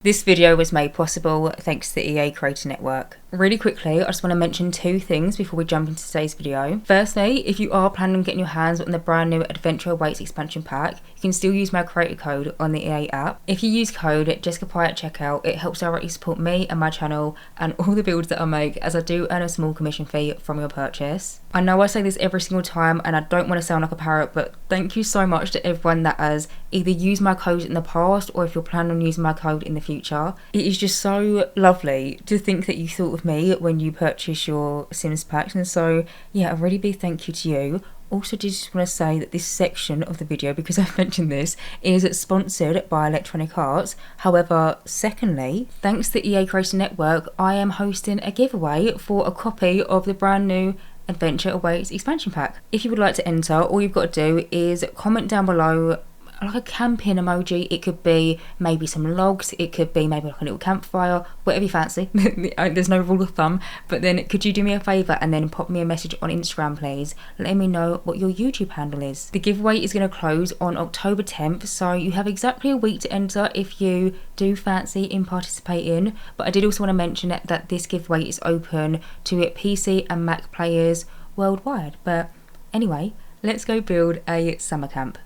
This video was made possible thanks to the EA Creator Network. Really quickly, I just want to mention two things before we jump into today's video. Firstly, if you are planning on getting your hands on the brand new Adventure Awaits expansion pack, you can still use my creator code on the EA app. If you use code Jessicapie at checkout, it helps directly support me and my channel and all the builds that I make, as I do earn a small commission fee from your purchase. I know I say this every single time and I don't want to sound like a parrot, but thank you so much to everyone that has either used my code in the past or if you're planning on using my code in the future. It is just so lovely to think that you thought of me when you purchase your Sims packs, and so yeah, a really big thank you to you. Also, just want to say that this section of the video, because I've mentioned this, is sponsored by Electronic Arts. However, secondly, thanks to the EA Creator Network, I am hosting a giveaway for a copy of the brand new Adventure Awaits expansion pack. If you would like to enter, all you've got to do is comment down below like a camping emoji. It could be maybe some logs, it could be maybe like a little campfire, whatever you fancy. There's no rule of thumb, but then could you do me a favour and then pop me a message on Instagram, please, letting me know what your YouTube handle is. The giveaway is going to close on October 10th, so you have exactly a week to enter if you do fancy in participating. But I did also want to mention that this giveaway is open to PC and Mac players worldwide. But anyway, let's go build a summer camp.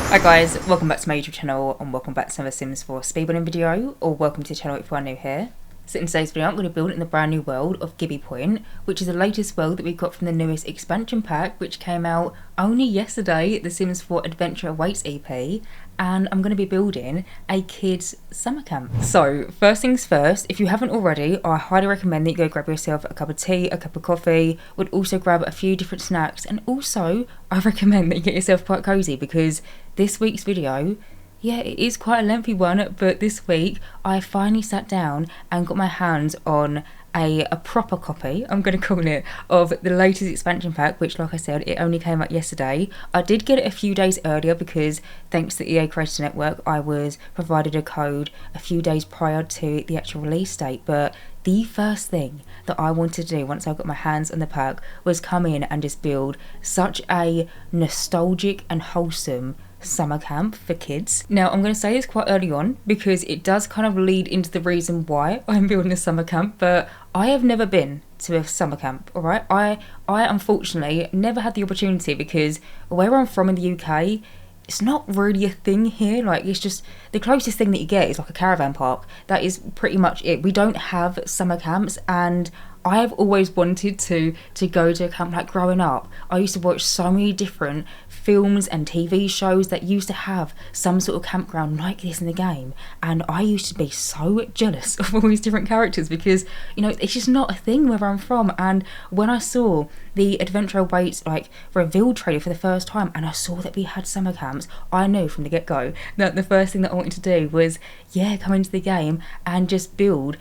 Hi guys, welcome back to my YouTube channel and welcome back to another Sims 4 speedrunning video, or welcome to the channel if you are new here. So in today's video I'm going to build in the brand new world of Gibbi Point, which is the latest world that we got from the newest expansion pack, which came out only yesterday, the Sims 4 Adventure Awaits EP, and I'm going to be building a kids summer camp. So first things first, if you haven't already, I highly recommend that you go grab yourself a cup of tea, a cup of coffee, would also grab a few different snacks, and also I recommend that you get yourself quite cozy, because this week's video, yeah, it is quite a lengthy one, but this week I finally sat down and got my hands on a proper copy, I'm going to call it, of the latest expansion pack, which, like I said, it only came out yesterday. I did get it a few days earlier because thanks to the EA Creator Network I was provided a code a few days prior to the actual release date. But the first thing that I wanted to do once I got my hands on the pack was come in and just build such a nostalgic and wholesome summer camp for kids. Now I'm going to say this quite early on because it does kind of lead into the reason why I'm building a summer camp, but I have never been to a summer camp, alright? I unfortunately never had the opportunity because where I'm from in the UK, it's not really a thing here. Like, it's just the closest thing that you get is like a caravan park. That is pretty much it. We don't have summer camps, and I have always wanted to go to a camp. Like growing up, I used to watch so many different films and TV shows that used to have some sort of campground like this in the game, and I used to be so jealous of all these different characters because, you know, it's just not a thing where I'm from. And when I saw the Adventure Awaits like reveal trailer for the first time and I saw that we had summer camps, I knew from the get-go that the first thing that I wanted to do was, yeah, come into the game and just build,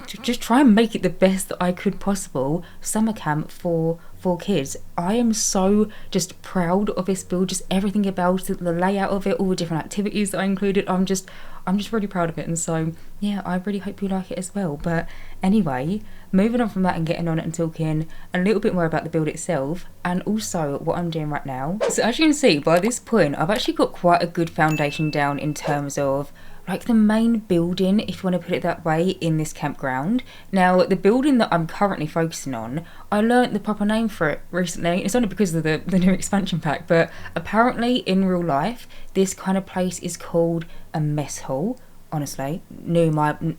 just try and make it the best that I could possible summer camp for kids. I am so just proud of this build, just everything about it, the layout of it, all the different activities that I included. I'm just really proud of it, and so yeah, I really hope you like it as well. But anyway, moving on from that and getting on and talking a little bit more about the build itself and also what I'm doing right now. So as you can see, by this point I've actually got quite a good foundation down in terms of like the main building, if you want to put it that way, in this campground. Now the building that I'm currently focusing on, I learnt the proper name for it recently. It's only because of the new expansion pack, but apparently in real life this kind of place is called a mess hall. Honestly, knew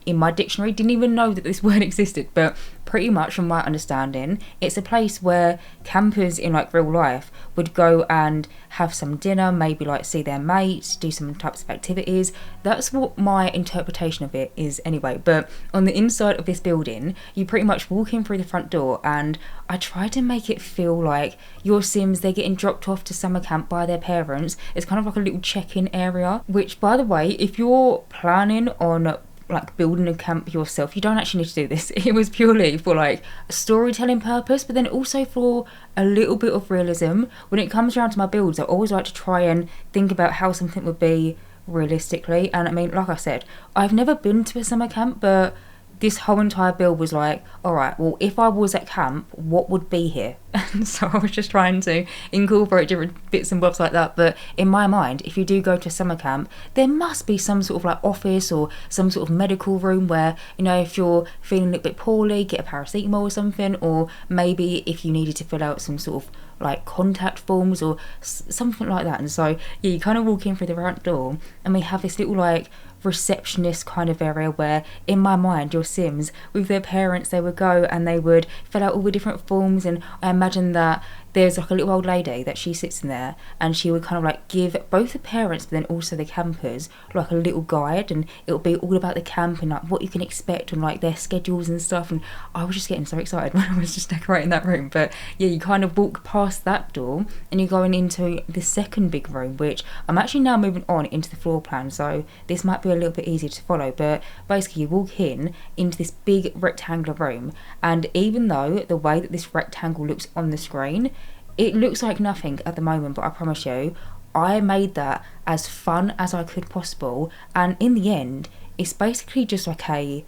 in my dictionary, didn't even know that this word existed, but pretty much from my understanding, it's a place where campers in like real life would go and have some dinner, maybe like see their mates, do some types of activities. That's what my interpretation of it is anyway. But on the inside of this building, you pretty much walk in through the front door, and I try to make it feel like your Sims, they're getting dropped off to summer camp by their parents. It's kind of like a little check-in area, which, by the way, if you're planning on like building a camp yourself, you don't actually need to do this. It was purely for like a storytelling purpose, but then also for a little bit of realism. When it comes around to my builds, I always like to try and think about how something would be realistically. And I mean, like I said, I've never been to a summer camp, but this whole entire build was like, all right, well, if I was at camp, what would be here? And so I was just trying to incorporate different bits and bobs like that. But in my mind, if you do go to summer camp, there must be some sort of like office or some sort of medical room where, you know, if you're feeling a little bit poorly, get a paracetamol or something, or maybe if you needed to fill out some sort of like contact forms or something like that. And so yeah, you kind of walk in through the front door and we have this little like receptionist kind of area where in my mind your Sims with their parents, they would go and they would fill out all the different forms, and I imagine that there's like a little old lady that she sits in there and she would kind of like give both the parents but then also the campers like a little guide, and it'll be all about the camp and like what you can expect and like their schedules and stuff. And I was just getting so excited when I was just decorating that room. But yeah, you kind of walk past that door and you're going into the second big room, which I'm actually now moving on into the floor plan, so this might be a little bit easier to follow. But basically you walk in into this big rectangular room, and even though the way that this rectangle looks on the screen, it looks like nothing at the moment, but I promise you I made that as fun as I could possible, and in the end it's basically just like a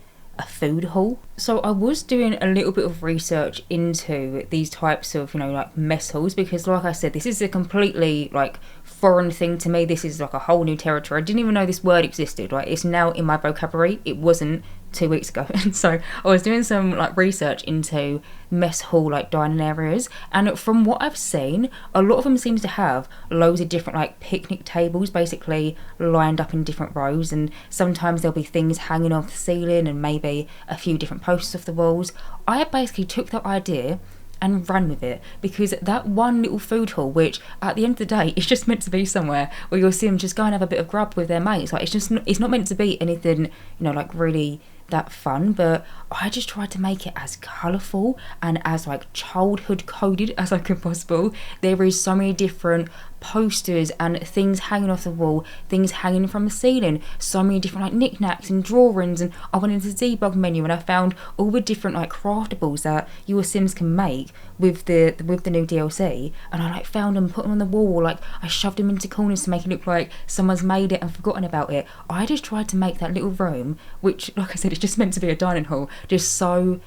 food hall. So I was doing a little bit of research into these types of, you know, like mess halls, because like I said, this is a completely like foreign thing to me. This is like a whole new territory. I didn't even know this word existed. Like, it's now in my vocabulary. It wasn't 2 weeks ago. And so I was doing some like research into mess hall like dining areas, and from what I've seen, a lot of them seems to have loads of different like picnic tables basically lined up in different rows, and sometimes there'll be things hanging off the ceiling and maybe a few different posters off the walls. I basically took that idea and ran with it, because that one little food hall, which at the end of the day is just meant to be somewhere where you'll see them just go and have a bit of grub with their mates. Like, it's not meant to be anything, you know, like really that fun, but I just tried to make it as colourful and as like childhood coded as I could possible. There is so many different posters and things hanging off the wall, things hanging from the ceiling, so many different like knickknacks and drawings, and I went into the debug menu and I found all the different like craftables that your Sims can make with the new DLC, and I like found them, put them on the wall, or like I shoved them into corners to make it look like someone's made it and forgotten about it. I just tried to make that little room, which like I said, it's just meant to be a dining hall, just so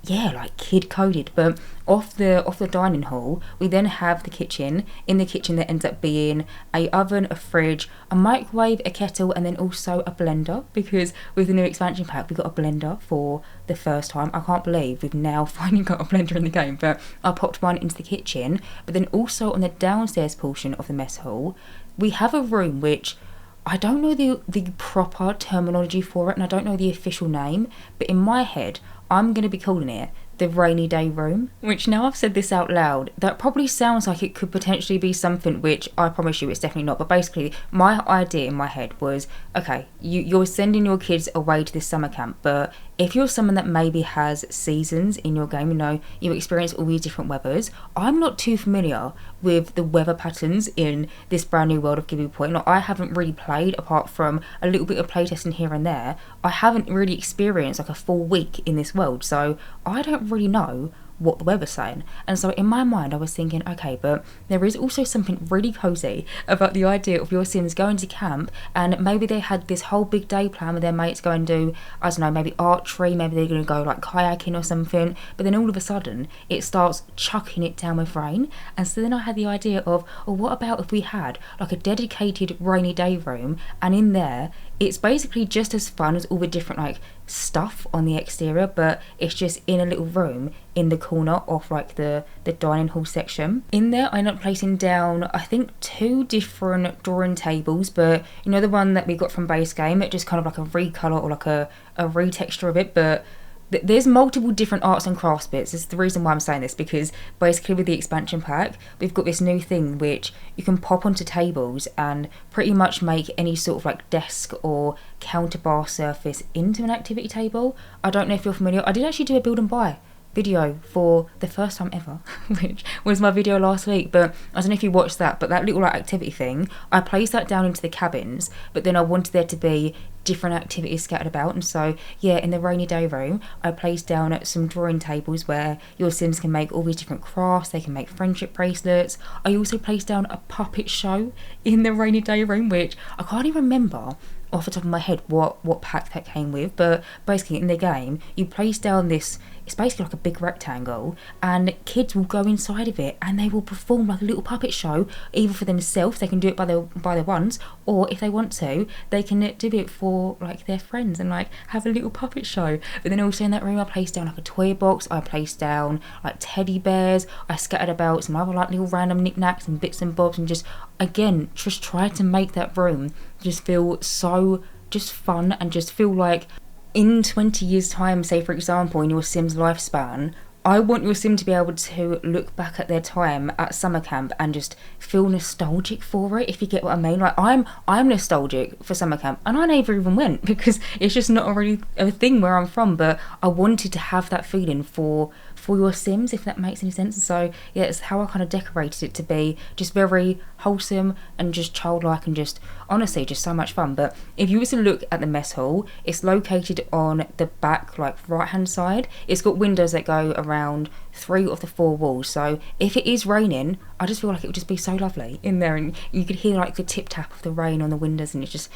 yeah, like kid coded. But off the dining hall we then have the kitchen. In the kitchen there ends up being a oven, a fridge, a microwave, a kettle, and then also a blender, because with the new expansion pack we got a blender for the first time. I can't believe we've now finally got a blender in the game. But I popped one into the kitchen. But then also on the downstairs portion of the mess hall we have a room which I don't know the proper terminology for it, and I don't know the official name, but in my head I'm going to be calling it the rainy day room, which now I've said this out loud, that probably sounds like it could potentially be something, which I promise you it's definitely not. But basically my idea in my head was, okay, you're sending your kids away to this summer camp, but if you're someone that maybe has seasons in your game, you know, you experience all these different weathers. I'm not too familiar with the weather patterns in this brand new world of Gibbi Point. Like, I haven't really played, apart from a little bit of playtesting here and there. I haven't really experienced like a full week in this world, so I don't really know what the weather's saying. And so in my mind I was thinking, okay, but there is also something really cozy about the idea of your Sims going to camp, and maybe they had this whole big day plan with their mates, go and do, I don't know, maybe archery, maybe they're going to go like kayaking or something, but then all of a sudden it starts chucking it down with rain. And so then I had the idea of, well, what about if we had like a dedicated rainy day room, and in there it's basically just as fun as all the different like stuff on the exterior, but it's just in a little room in the corner of like the dining hall section. In there I ended up placing down I think 2 different drawing tables, but you know, the one that we got from base game, it just kind of like a recolor or like a retexture of it, but there's multiple different arts and crafts bits. This is the reason why I'm saying this, because basically with the expansion pack we've got this new thing which you can pop onto tables and pretty much make any sort of like desk or counterbar surface into an activity table. I don't know if you're familiar, I did actually do a build and buy video for the first time ever, which was my video last week, but I don't know if you watched that. But that little like activity thing, I placed that down into the cabins, but then I wanted there to be different activities scattered about. And so yeah, in the rainy day room, I placed down some drawing tables where your Sims can make all these different crafts. They can make friendship bracelets. I also placed down a puppet show in the rainy day room, which I can't even remember off the top of my head what pack that came with, but basically in the game you place down this, it's basically like a big rectangle, and kids will go inside of it and they will perform like a little puppet show, either for themselves, they can do it by their ones, or if they want to, they can do it for like their friends and like have a little puppet show. But then also in that room I placed down like a toy box, I placed down like teddy bears, I scattered about some other like little random knickknacks and bits and bobs, and just again just tried to make that room just feel so just fun, and just feel like in 20 years time, say for example in your Sim's lifespan, I want your Sim to be able to look back at their time at summer camp and just feel nostalgic for it, if you get what I mean. Like I'm nostalgic for summer camp, and I never even went because it's just not really a thing where I'm from, but I wanted to have that feeling for your Sims, if that makes any sense. So yeah, it's how I kind of decorated it to be just very wholesome and just childlike and just honestly just so much fun. But if you were to look at the mess hall, it's located on the back like right hand side. It's got windows that go around 3 of the 4 walls, so if it is raining, I just feel like it would just be so lovely in there, and you could hear like the tip tap of the rain on the windows, and it's just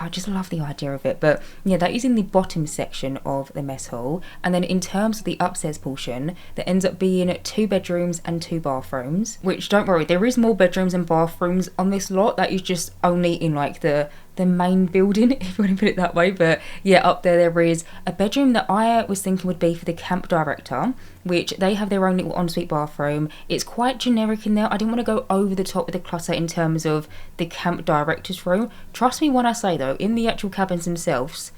I just love the idea of it. But yeah, that is in the bottom section of the mess hall. And then in terms of the upstairs portion, there ends up being 2 bedrooms and 2 bathrooms, which don't worry, there is more bedrooms and bathrooms on this lot. That is just only in like the main building, if you want to put it that way. But yeah, up there is a bedroom that I was thinking would be for the camp director, which they have their own little ensuite bathroom. It's quite generic in there. I didn't want to go over the top with the clutter in terms of the camp director's room. Trust me when I say though, in the actual cabins themselves,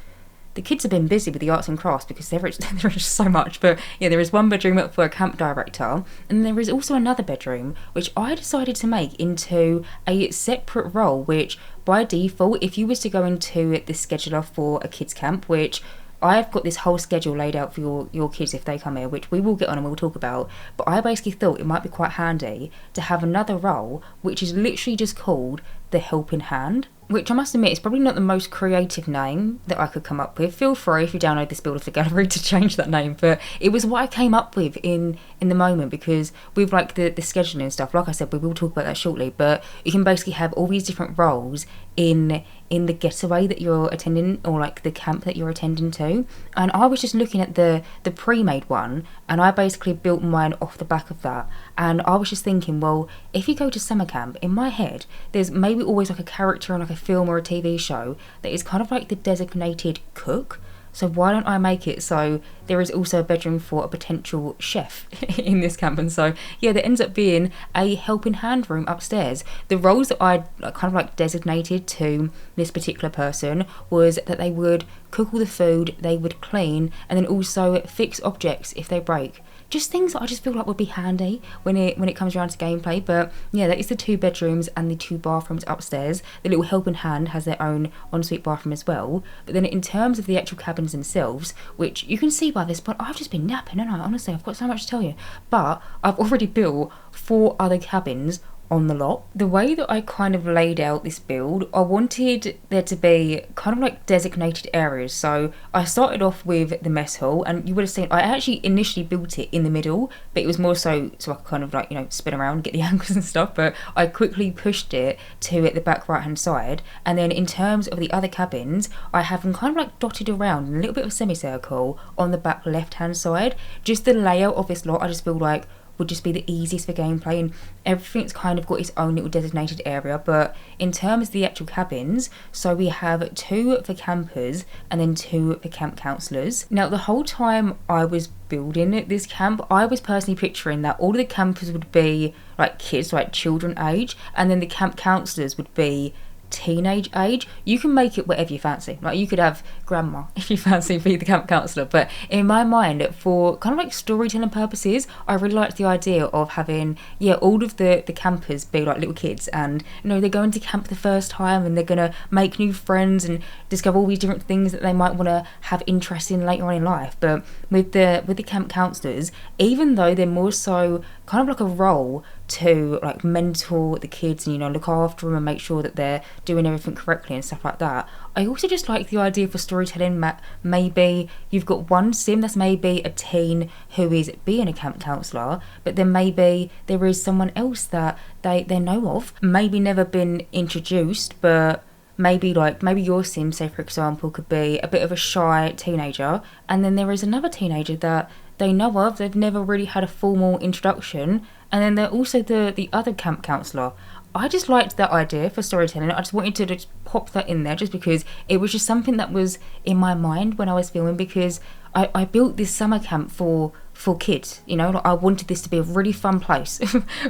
the kids have been busy with the arts and crafts because there is just so much. But yeah, there is 1 bedroom up for a camp director, and there is also another bedroom which I decided to make into a separate role, which by default, if you was to go into the scheduler for a kids camp, which I've got this whole schedule laid out for your kids if they come here, which we will get on and we'll talk about, but I basically thought it might be quite handy to have another role which is literally just called the helping hand, which I must admit is probably not the most creative name that I could come up with. Feel free, if you download this build of the gallery, to change that name, but it was what I came up with in the moment, because with like the scheduling and stuff, like I said, we will talk about that shortly, but you can basically have all these different roles in the getaway that you're attending, or like the camp that you're attending to. And I was just looking at the pre-made one, and I basically built mine off the back of that. And I was just thinking, well, if you go to summer camp, in my head there's maybe always like a character in like a film or a TV show that is kind of like the designated cook. So why don't I make it so there is also a bedroom for a potential chef in this camp? And so yeah, there ends up being a helping hand room upstairs. The roles that I kind of like designated to this particular person was that they would cook all the food, they would clean, and then also fix objects if they break. Just things that I just feel like would be handy when it comes around to gameplay. But yeah, that is the 2 bedrooms and the 2 bathrooms upstairs. The little helping hand has their own ensuite bathroom as well. But then in terms of the actual cabins themselves, which you can see by this point, I've just been napping, and honestly I've got so much to tell you, but I've already built 4 other cabins on the lot. The way that I kind of laid out this build, I wanted there to be kind of like designated areas. So I started off with the mess hall, and you would have seen I actually initially built it in the middle, but it was more so I could kind of like, you know, spin around, get the angles and stuff, but I quickly pushed it to the back right hand side. And then in terms of the other cabins, I have them kind of like dotted around in a little bit of a semicircle on the back left hand side. Just the layout of this lot, I just feel like would just be the easiest for gameplay, and everything's kind of got its own little designated area. But in terms of the actual cabins, so we have 2 for campers and then 2 for camp counsellors. Now the whole time I was building this camp, I was personally picturing that all of the campers would be like kids, like children age, and then the camp counsellors would be teenage age. You can make it whatever you fancy. Like you could have grandma if you fancy be the camp counsellor, but in my mind, for kind of like storytelling purposes, I really liked the idea of having all of the campers be like little kids, and you know, they're going to camp the first time and they're gonna make new friends and discover all these different things that they might want to have interest in later on in life. But with the camp counsellors, even though they're more so kind of like a role to like mentor the kids and, you know, look after them and make sure that they're doing everything correctly and stuff like that. I also just like the idea for storytelling. Maybe you've got one sim that's maybe a teen who is being a camp counsellor, but then maybe there is someone else that they know of, maybe never been introduced, but maybe your sim, say for example, could be a bit of a shy teenager, and then there is another teenager that they know of, they've never really had a formal introduction, and then they're also the other camp counsellor. I just liked that idea for storytelling. I just wanted to just pop that in there just because it was just something that was in my mind when I was filming, because I built this summer camp for kids, you know. Like, I wanted this to be a really fun place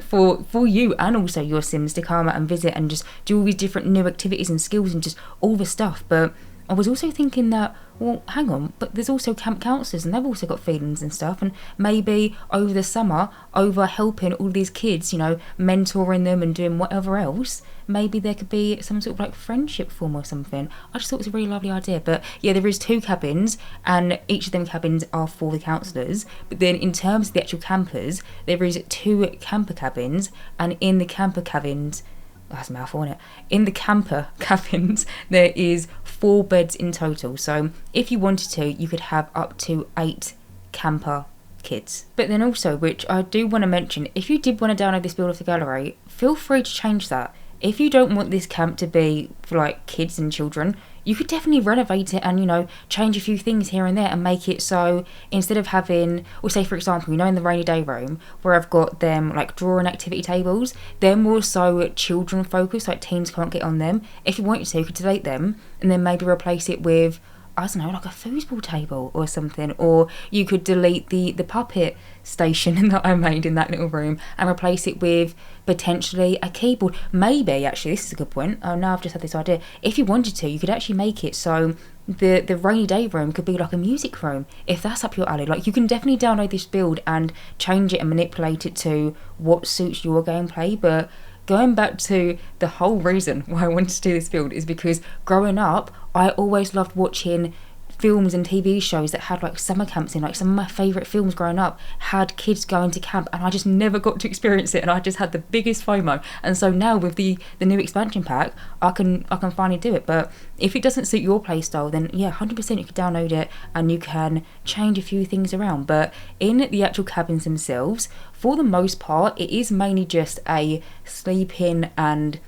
for you and also your sims to come and visit and just do all these different new activities and skills and just all the stuff. But I was also thinking that, well, hang on, but there's also camp counsellors and they've also got feelings and stuff, and maybe over the summer, over helping all these kids, you know, mentoring them and doing whatever else, maybe there could be some sort of like friendship form or something. I just thought it was a really lovely idea. But yeah, there is 2 cabins and each of them cabins are for the counsellors, but then in terms of the actual campers, there is 2 camper cabins, and in the camper cabins, that's a mouthful, isn't it? In the camper cabins, there is 4 beds in total. So if you wanted to, you could have up to 8 camper kids. But then also, which I do want to mention, if you did want to download this build off the gallery, feel free to change that. If you don't want this camp to be for like kids and children, you could definitely renovate it and, you know, change a few things here and there and make it so instead of having, or say for example, you know, in the rainy day room where I've got them like drawing activity tables, they're more so children focused, like teens can't get on them. If you wanted to, you could delete them and then maybe replace it with, I don't know, like a foosball table or something. Or you could delete the puppet station that I made in that little room and replace it with potentially a keyboard. Maybe, actually, this is a good point. Oh, now I've just had this idea. If you wanted to, you could actually make it so the rainy day room could be like a music room, if that's up your alley. Like, you can definitely download this build and change it and manipulate it to what suits your gameplay. But going back to the whole reason why I wanted to do this build is because growing up, I always loved watching films and TV shows that had like summer camps in. Like, some of my favourite films growing up had kids going to camp, and I just never got to experience it, and I just had the biggest FOMO. And so now with the new expansion pack, I can finally do it. But if it doesn't suit your playstyle, then yeah, 100% you can download it and you can change a few things around. But in the actual cabins themselves, for the most part, it is mainly just a sleeping and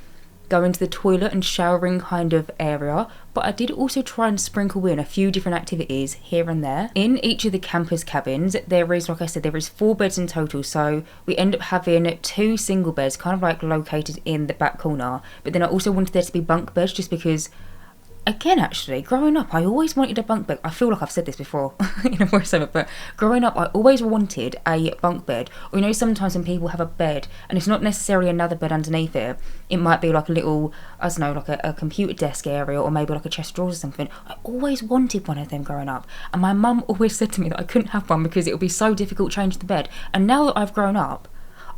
going to the toilet and showering kind of area, but I did also try and sprinkle in a few different activities here and there. In each of the campers cabins, there is, like I said, there is 4 beds in total, so we end up having 2 single beds kind of like located in the back corner, but then I also wanted there to be bunk beds just because, again, actually, growing up, I always wanted a bunk bed. I feel like I've said this before in a voiceover, but growing up, I always wanted a bunk bed. Or, you know, sometimes when people have a bed, and it's not necessarily another bed underneath it, it might be like a little, I don't know, like a computer desk area, or maybe like a chest of drawers or something. I always wanted one of them growing up. And my mum always said to me that I couldn't have one because it would be so difficult to change the bed. And now that I've grown up,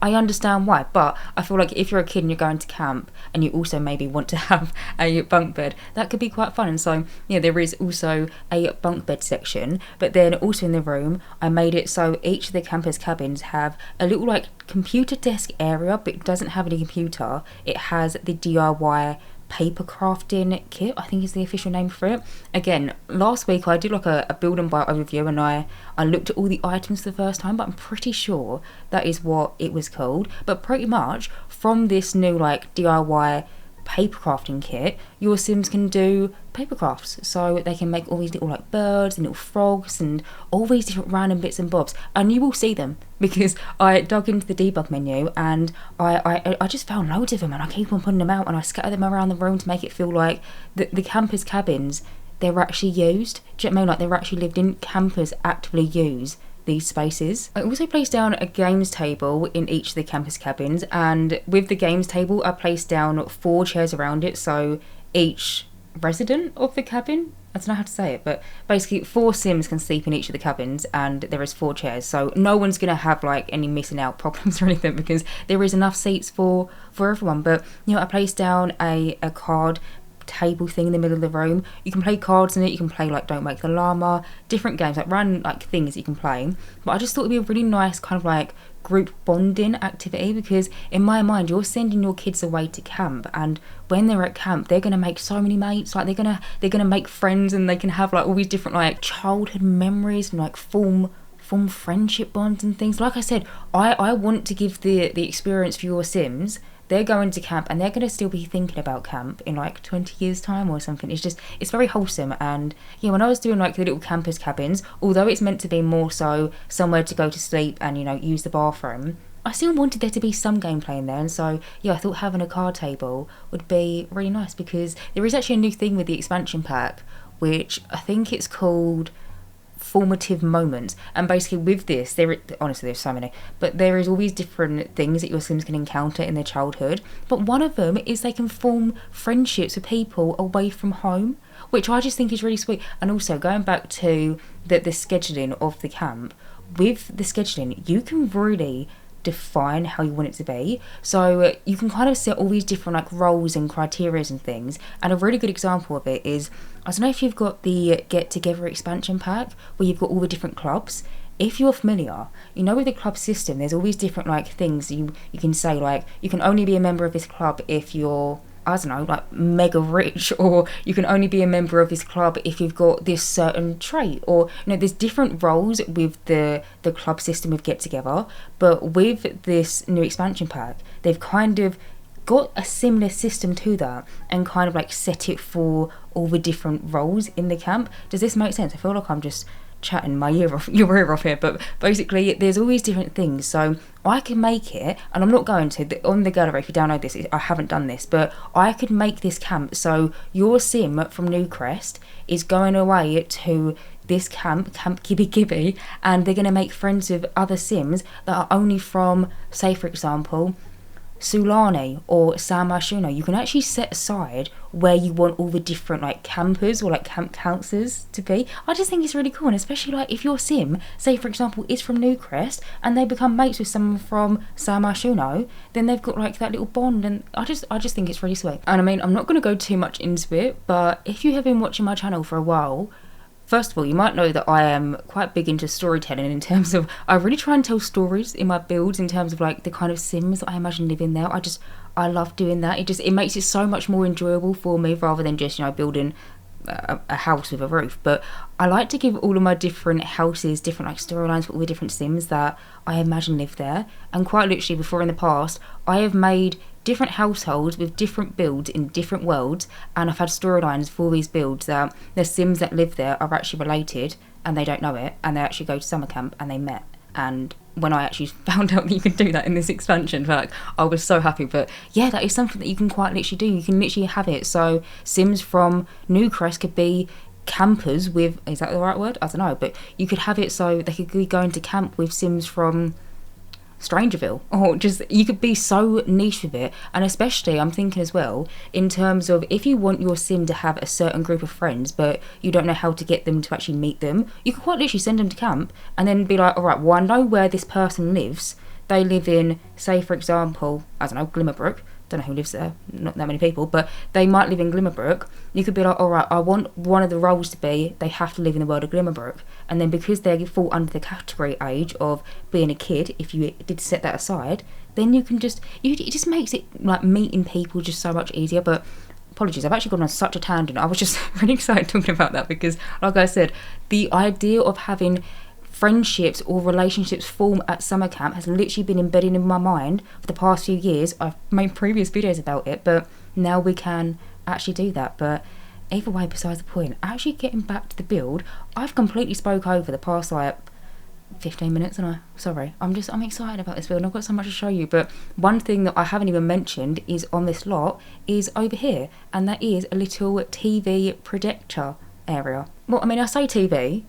I understand why, but I feel like if you're a kid and you're going to camp and you also maybe want to have a bunk bed, that could be quite fun. And so, yeah, there is also a bunk bed section, but then also in the room, I made it so each of the campers' cabins have a little like computer desk area, but it doesn't have any computer. It has the DIY paper crafting kit, I think is the official name for it. Again, last week I did like a build and buy overview, and I looked at all the items for the first time, but I'm pretty sure that is what it was called. But pretty much from this new like DIY paper crafting kit, your sims can do paper crafts, so they can make all these little like birds and little frogs and all these different random bits and bobs, and you will see them because I dug into the debug menu and I just found loads of them, and I keep on putting them out and I scatter them around the room to make it feel like the campers' cabins, they're actually used. Do you know what I mean? Like, they're actually lived in. Campers actively use these spaces. I also placed down a games table in each of the campus cabins, and with the games table I placed down 4 chairs around it, so each resident of the cabin, I don't know how to say it, but basically 4 sims can sleep in each of the cabins, and there is 4 chairs, so no one's gonna have like any missing out problems or anything because there is enough seats for everyone. But, you know, I placed down a card table thing in the middle of the room. You can play cards in it, you can play like Don't Wake the Llama, different games, like random like things you can play. But I just thought it'd be a really nice kind of like group bonding activity, because in my mind you're sending your kids away to camp, and when they're at camp they're going to make so many mates, like they're gonna make friends, and they can have like all these different like childhood memories and like form friendship bonds and things. Like I said, I want to give the experience for your Sims. They're going to camp and they're going to still be thinking about camp in like 20 years time or something. It's very wholesome. And yeah, when I was doing like the little campers cabins, although it's meant to be more so somewhere to go to sleep and, you know, use the bathroom, I still wanted there to be some gameplay in there. And so yeah, I thought having a card table would be really nice, because there is actually a new thing with the expansion pack, which I think it's called formative moments. And basically with this, honestly there's so many, but there is all these different things that your Sims can encounter in their childhood, but one of them is they can form friendships with people away from home, which I just think is really sweet. And also going back to the scheduling of the camp, with the scheduling you can really define how you want it to be. So you can kind of set all these different like roles and criteria and things. And a really good example of it is, I don't know if you've got the Get Together expansion pack where you've got all the different clubs. If you're familiar, you know with the club system there's all these different like things you can say, like you can only be a member of this club if you're, I don't know, like mega rich, or you can only be a member of this club if you've got this certain trait, or you know, there's different roles with the club system with Get Together. But with this new expansion pack, they've kind of got a similar system to that and kind of like set it for all the different roles in the camp. Does this make sense? I feel like I'm just chatting my your ear off here, but basically there's all these different things. So I can make it, and I'm not going to on the gallery, if you download this, I haven't done this, but I could make this camp so your Sim from Newcrest is going away to this camp Gibbi, and they're going to make friends with other Sims that are only from, say for example, Sulani or Samashuno. You can actually set aside where you want all the different like campers or like camp counselors to be. I just think it's really cool, and especially like if your Sim, say for example, is from Newcrest and they become mates with someone from Samashuno, then they've got like that little bond, and I just think it's really sweet. And I mean, I'm not going to go too much into it, but if you have been watching my channel for a while, first of all, you might know that I am quite big into storytelling, in terms of I really try and tell stories in my builds in terms of like the kind of Sims that I imagine living there. I love doing that. It makes it so much more enjoyable for me, rather than just, you know, building a house with a roof. But I like to give all of my different houses different like storylines for all the different Sims that I imagine live there. And quite literally before in the past, I have made different households with different builds in different worlds, and I've had storylines for these builds that the Sims that live there are actually related and they don't know it, and they actually go to summer camp and they met. And when I actually found out that you could do that in this expansion pack, I was so happy. But yeah, that is something that you can quite literally do. You can literally have it so Sims from Newcrest could be campers with, is that the right word? I don't know, but you could have it so they could be going to camp with Sims from StrangerVille, or just, you could be so niche with it. And especially I'm thinking as well in terms of if you want your Sim to have a certain group of friends but you don't know how to get them to actually meet them, you could quite literally send them to camp and then be like, alright, well I know where this person lives. They live in, say for example, I don't know, Glimmerbrook. Don't know who lives there, not that many people, but they might live in Glimmerbrook. You could be like, alright, I want one of the roles to be they have to live in the world of Glimmerbrook, and then because they fall under the category age of being a kid, if you did set that aside, then you can just, it just makes it like meeting people just so much easier. But apologies, I've actually gone on such a tangent. I was just really excited talking about that, because like I said, the idea of having friendships or relationships form at summer camp has literally been embedded in my mind for the past few years. I've made previous videos about it, but now we can actually do that. But either way, besides the point, actually getting back to the build, I've completely spoke over the past like 15 minutes, and I'm excited about this build and I've got so much to show you. But one thing that I haven't even mentioned is on this lot is over here, and that is a little TV projector area. Well, I mean, I say TV,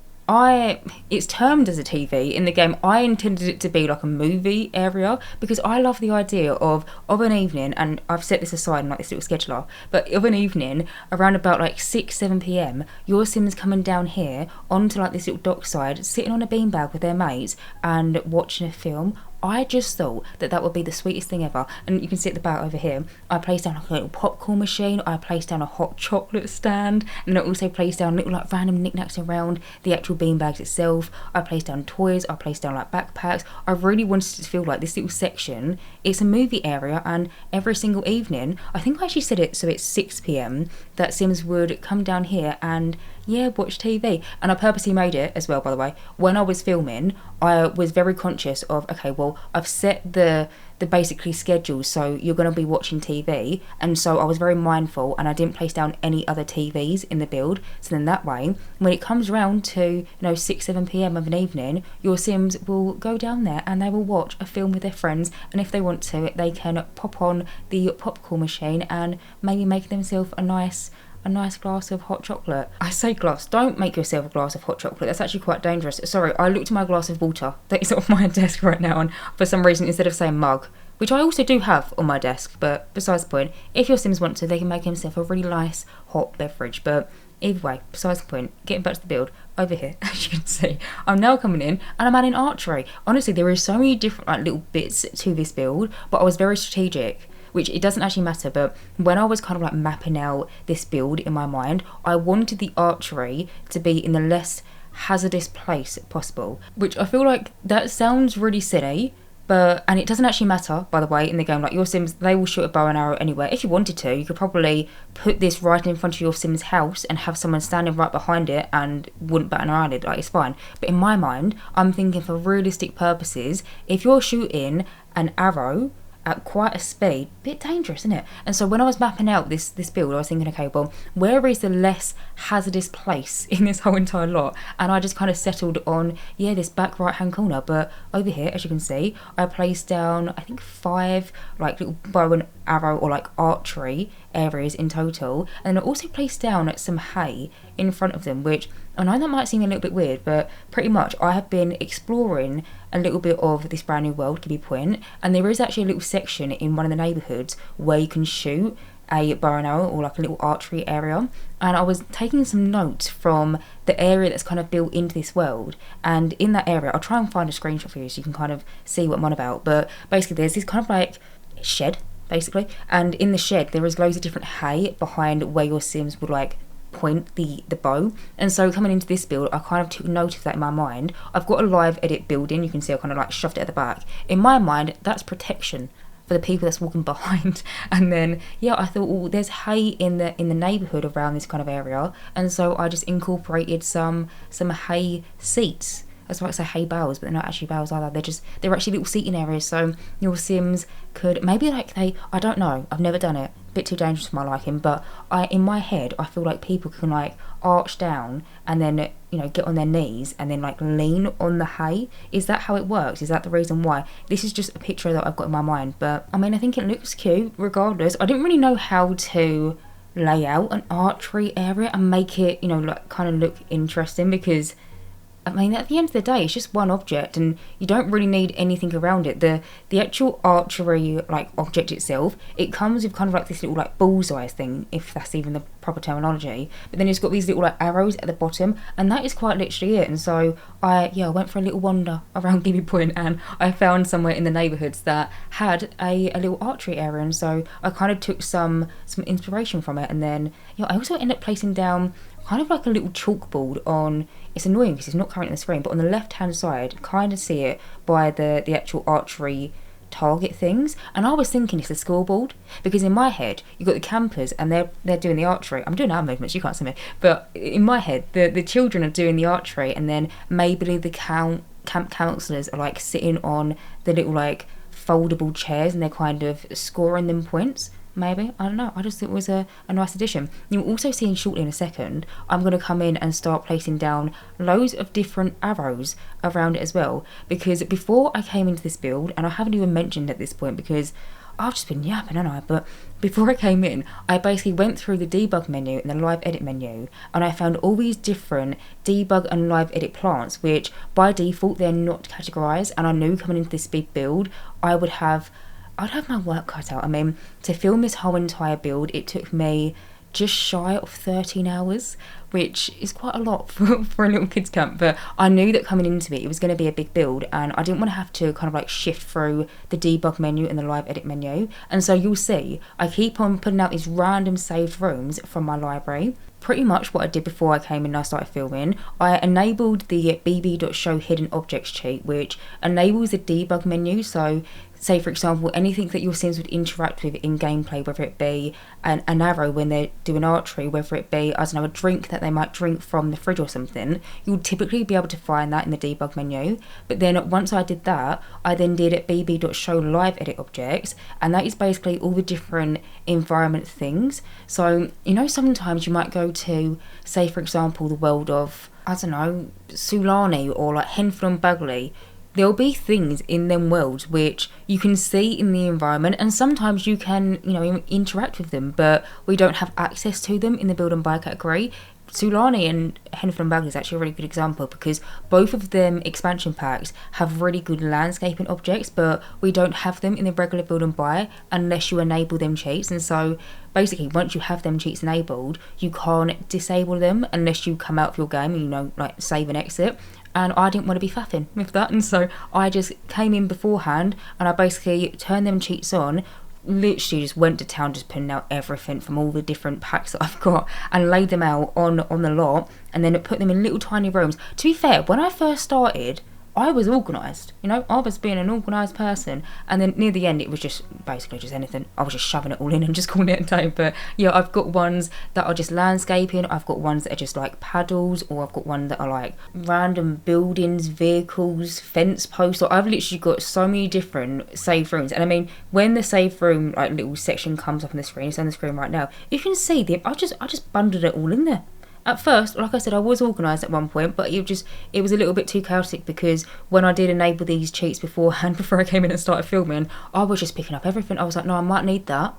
it's termed as a TV in the game. I intended it to be like a movie area, because I love the idea of an evening, and I've set this aside in like this little scheduler, but of an evening around about like 6-7 p.m, your Sims coming down here onto like this little dockside, sitting on a beanbag with their mates and watching a film, I just thought that that would be the sweetest thing ever. And you can see at the back over here, I placed down like a little popcorn machine, I placed down a hot chocolate stand, and I also placed down little like random knickknacks around the actual beanbags itself. I placed down toys, I placed down like backpacks. I really wanted it to feel like this little section, it's a movie area, and every single evening, I think I actually said it so it's 6 p.m, that Sims would come down here and watch TV. And I purposely made it as well, by the way, when I was filming, I was very conscious of, okay, well, I've set the basically schedule, so you're going to be watching TV, and so I was very mindful and I didn't place down any other TVs in the build, so then that way when it comes around to 6-7 p.m. of an evening, your Sims will go down there and they will watch a film with their friends, and if they want to, they can pop on the popcorn machine and maybe make themselves a nice glass of hot chocolate. I say glass, don't make yourself a glass of hot chocolate, that's actually quite dangerous. Sorry, I looked at my glass of water that is off my desk right now, and for some reason, instead of saying mug, which I also do have on my desk, but besides the point, if your Sims want to, they can make themselves a really nice hot beverage. But either way, besides the point, getting back to the build, over here, as you can see, I'm now coming in and I'm adding archery. Honestly, there is so many different little bits to this build, but I was very strategic, which it doesn't actually matter, but when I was kind of mapping out this build in my mind, I wanted the archery to be in the less hazardous place possible, which I feel like that sounds really silly, and it doesn't actually matter, by the way, in the game. Like, your Sims, they will shoot a bow and arrow anywhere. If you wanted to, you could probably put this right in front of your Sim's house and have someone standing right behind it and wouldn't bat an eyelid. Like, it's fine. But in my mind, I'm thinking for realistic purposes, if you're shooting an arrow at quite a speed, bit dangerous, isn't it? And so when I was mapping out this build, I was thinking, okay, well, where is the less hazardous place in this whole entire lot? And I just kind of settled on, this back right hand corner. But over here, as you can see, I placed down, I think 5 little bow and arrow or archery areas in total, and I also placed down some hay in front of them, which I know that might seem a little bit weird, but pretty much I have been exploring a little bit of this brand new world, Gibbi Point, and there is actually a little section in one of the neighbourhoods where you can shoot a bow and arrow or a little archery area. And I was taking some notes from the area that's kind of built into this world, and in that area, I'll try and find a screenshot for you so you can kind of see what I'm on about, but basically there's this kind of shed basically, and in the shed there is loads of different hay behind where your Sims would point the bow. And so coming into this build, I kind of took note of that in my mind. I've got a live edit building, you can see I kind of shoved it at the back. In my mind, that's protection for the people that's walking behind. And then I thought, there's hay in the neighbourhood around this kind of area, and so I just incorporated some hay seats. I was about to say hay bales, but they're not actually bales either. They're actually little seating areas, so your Sims could maybe I don't know, I've never done it, a bit too dangerous for my liking, but in my head I feel like people can arch down and then get on their knees and then lean on the hay. Is that how it works? Is that the reason why? This is just a picture that I've got in my mind, but I mean, I think it looks cute regardless. I didn't really know how to lay out an archery area and make it kind of look interesting, because I mean, at the end of the day, it's just one object and you don't really need anything around it. The actual archery object itself, it comes with kind of this little bullseye thing, if that's even the proper terminology. But then it's got these little arrows at the bottom, and that is quite literally it. And so I went for a little wander around Gibbi Point, and I found somewhere in the neighbourhoods that had a little archery area, and so I kind of took some inspiration from it. And then I also ended up placing down kind of a little chalkboard on, it's annoying because it's not currently on the screen, but on the left hand side, kind of see it by the actual archery target things. And I was thinking it's a scoreboard, because in my head you've got the campers and they're doing the archery. I'm doing arm movements, you can't see me, but in my head the children are doing the archery, and then maybe the camp counsellors are sitting on the little foldable chairs and they're kind of scoring them points. Maybe, I don't know, I just thought it was a nice addition. You'll also see shortly in a second, I'm going to come in and start placing down loads of different arrows around it as well, because before I came into this build, and I haven't even mentioned at this point because I've just been yapping, haven't I? But before I came in, I basically went through the debug menu and the live edit menu, and I found all these different debug and live edit plants, which by default they're not categorized, and I knew coming into this big build I'd have my work cut out. I mean, to film this whole entire build, it took me just shy of 13 hours, which is quite a lot for a little kids camp. But I knew that coming into it, it was going to be a big build, and I didn't want to have to kind of like shift through the debug menu and the live edit menu. And so you'll see I keep on putting out these random saved rooms from my library. Pretty much what I did before I came in and I started filming, I enabled the bb.show hidden objects cheat, which enables the debug menu. So say for example, anything that your Sims would interact with in gameplay, whether it be an arrow when they're doing archery, whether it be, I don't know, a drink that they might drink from the fridge or something, you'll typically be able to find that in the debug menu. But then once I did that, I then did bb.show live edit objects, and that is basically all the different environment things. So, you know, sometimes you might go to, say for example, the world of, I don't know, Sulani or like Henfield and Bagley. There'll be things in them worlds which you can see in the environment, and sometimes you can, you know, interact with them, but we don't have access to them in the build and buy category. Sulani and Henfield and Bagley is actually a really good example, because both of them expansion packs have really good landscaping objects, but we don't have them in the regular build and buy unless you enable them cheats. And so basically once you have them cheats enabled, you can't disable them unless you come out of your game and, you know, like save and exit. And I didn't want to be faffing with that, and so I just came in beforehand and I basically turned them cheats on, literally just went to town just putting out everything from all the different packs that I've got and laid them out on the lot, and then put them in little tiny rooms. To be fair, when I first started, I was organised, you know, I was being an organised person, and then near the end it was just basically just anything. I was just shoving it all in and just calling it a day. But yeah, I've got ones that are just landscaping, I've got ones that are just like paddles, or I've got ones that are like random buildings, vehicles, fence posts. Or I've literally got so many different saved rooms. And I mean, when the saved room like little section comes up on the screen, it's on the screen right now, you can see I just bundled it all in there. At first, like I said, I was organised at one point, but it was a little bit too chaotic, because when I did enable these cheats beforehand, before I came in and started filming, I was just picking up everything. I was like, no, I might need that.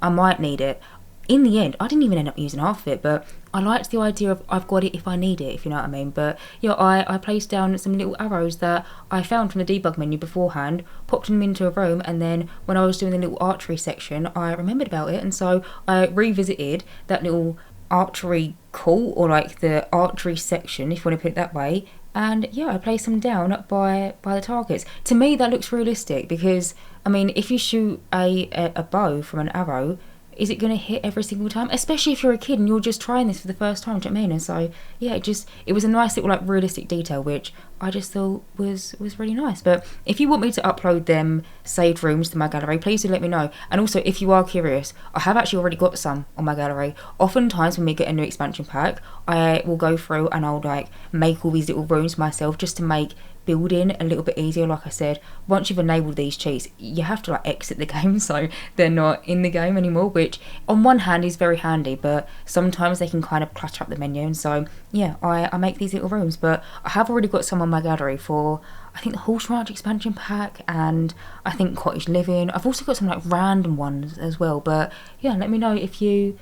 I might need it. In the end, I didn't even end up using half of it, but I liked the idea of I've got it if I need it, if you know what I mean. But yeah, I placed down some little arrows that I found from the debug menu beforehand, popped them into a room, and then when I was doing the little archery section, I remembered about it, and so I revisited that little archery call, or like the archery section, if you want to put it that way, and yeah, I placed them down by the targets. To me, that looks realistic, because I mean, if you shoot a bow from an arrow, is it going to hit every single time? Especially if you're a kid and you're just trying this for the first time, do you know what I mean? And so yeah, it was a nice little like realistic detail, which I just thought was really nice. But if you want me to upload them saved rooms to my gallery, please do let me know. And also, if you are curious, I have actually already got some on my gallery. Oftentimes when we get a new expansion pack, I will go through and I'll like make all these little rooms myself, just to make building a little bit easier. Like I said, once you've enabled these cheats, you have to like exit the game, so they're not in the game anymore, which on one hand is very handy, but sometimes they can kind of clutter up the menu. And so yeah, I make these little rooms. But I have already got some on my gallery for, I think, the Horse Ranch expansion pack, and I think Cottage Living. I've also got some like random ones as well. But yeah, let me know if you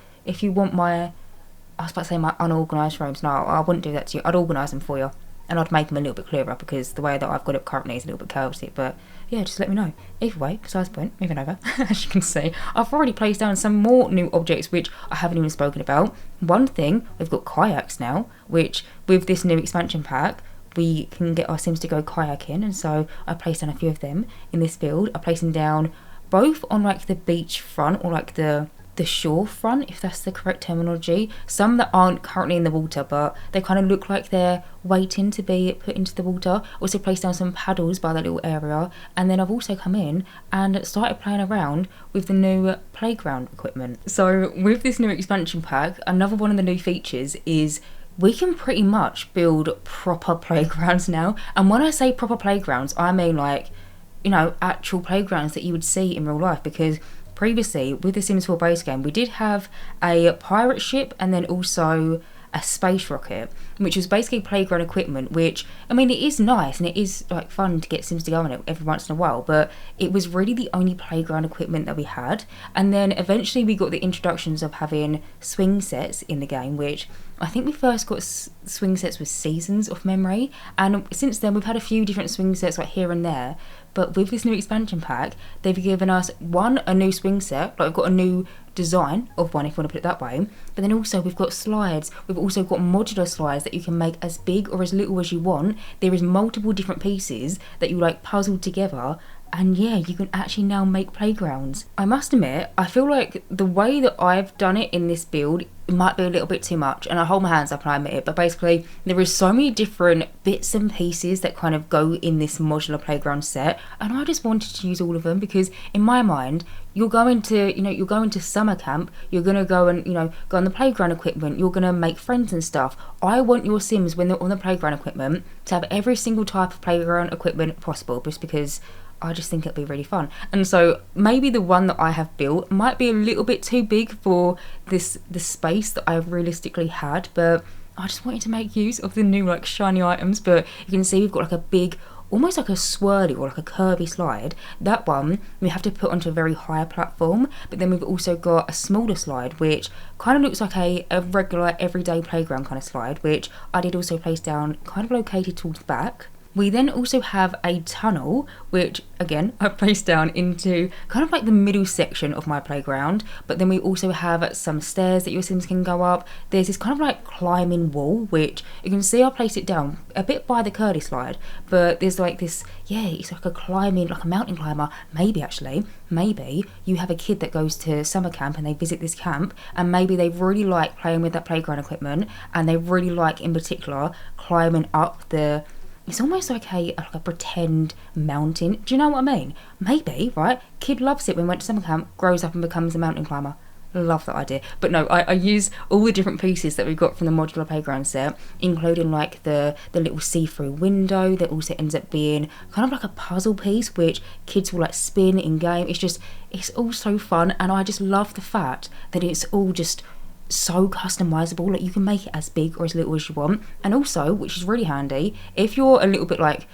want my, I was about to say my unorganised rooms. No, I wouldn't do that to you. I'd organise them for you, and I'd make them a little bit clearer, because the way that I've got it currently is a little bit chaotic. But yeah, just let me know. Either way, besides the point, moving over, as you can see, I've already placed down some more new objects which I haven't even spoken about. One thing, we've got kayaks now, which with this new expansion pack, we can get our Sims to go kayaking, and so I placed down a few of them in this build. I placed them down both on like the beach front, or like the shore front, if that's the correct terminology. Some that aren't currently in the water, but they kind of look like they're waiting to be put into the water. Also placed down some paddles by that little area, and then I've also come in and started playing around with the new playground equipment. So with this new expansion pack, another one of the new features is we can pretty much build proper playgrounds now. And when I say proper playgrounds, I mean like, you know, actual playgrounds that you would see in real life, because previously with the Sims 4 base game, we did have a pirate ship and then also a space rocket, which was basically playground equipment, which, I mean, it is nice and it is like fun to get Sims to go on it every once in a while, but it was really the only playground equipment that we had. And then eventually we got the introductions of having swing sets in the game, which I think we first got swing sets with Seasons off memory, and since then we've had a few different swing sets like here and there. But with this new expansion pack, they've given us a new swing set, like we've got a new design of one if you want to put it that way, but then also we've got slides. We've also got modular slides that you can make as big or as little as you want. There is multiple different pieces that you like puzzle together, and yeah, you can actually now make playgrounds. I must admit, I feel like the way that I've done it in this build might be a little bit too much, and I hold my hands up and I admit it, but basically there is so many different bits and pieces that kind of go in this modular playground set, and I just wanted to use all of them because in my mind, you're going to summer camp, you're going to go and, go on the playground equipment, you're going to make friends and stuff. I want your Sims, when they're on the playground equipment, to have every single type of playground equipment possible, just because I just think it'll be really fun. And so maybe the one that I have built might be a little bit too big for the space that I've realistically had, but I just wanted to make use of the new like shiny items. But you can see we've got like a big, almost like a swirly or like a curvy slide. That one we have to put onto a very high platform, but then we've also got a smaller slide which kind of looks like a regular everyday playground kind of slide, which I did also place down kind of located towards the back. We then also have a tunnel, which again I placed down into kind of like the middle section of my playground, but then we also have some stairs that your Sims can go up. There's this kind of like climbing wall, which you can see I placed it down a bit by the curly slide, but there's like this, it's like a mountain climber. Maybe you have a kid that goes to summer camp and they visit this camp, and maybe they really like playing with that playground equipment, and they really like in particular climbing up it's almost like a pretend mountain. Do you know what I mean? Maybe, right? Kid loves it when went to summer camp, grows up and becomes a mountain climber. Love that idea. But no, I use all the different pieces that we got from the modular playground set, including like the little see-through window that also ends up being kind of like a puzzle piece which kids will like spin in game. It's all so fun, and I just love the fact that it's all just so customizable. Like you can make it as big or as little as you want, and also, which is really handy, if you're a little bit like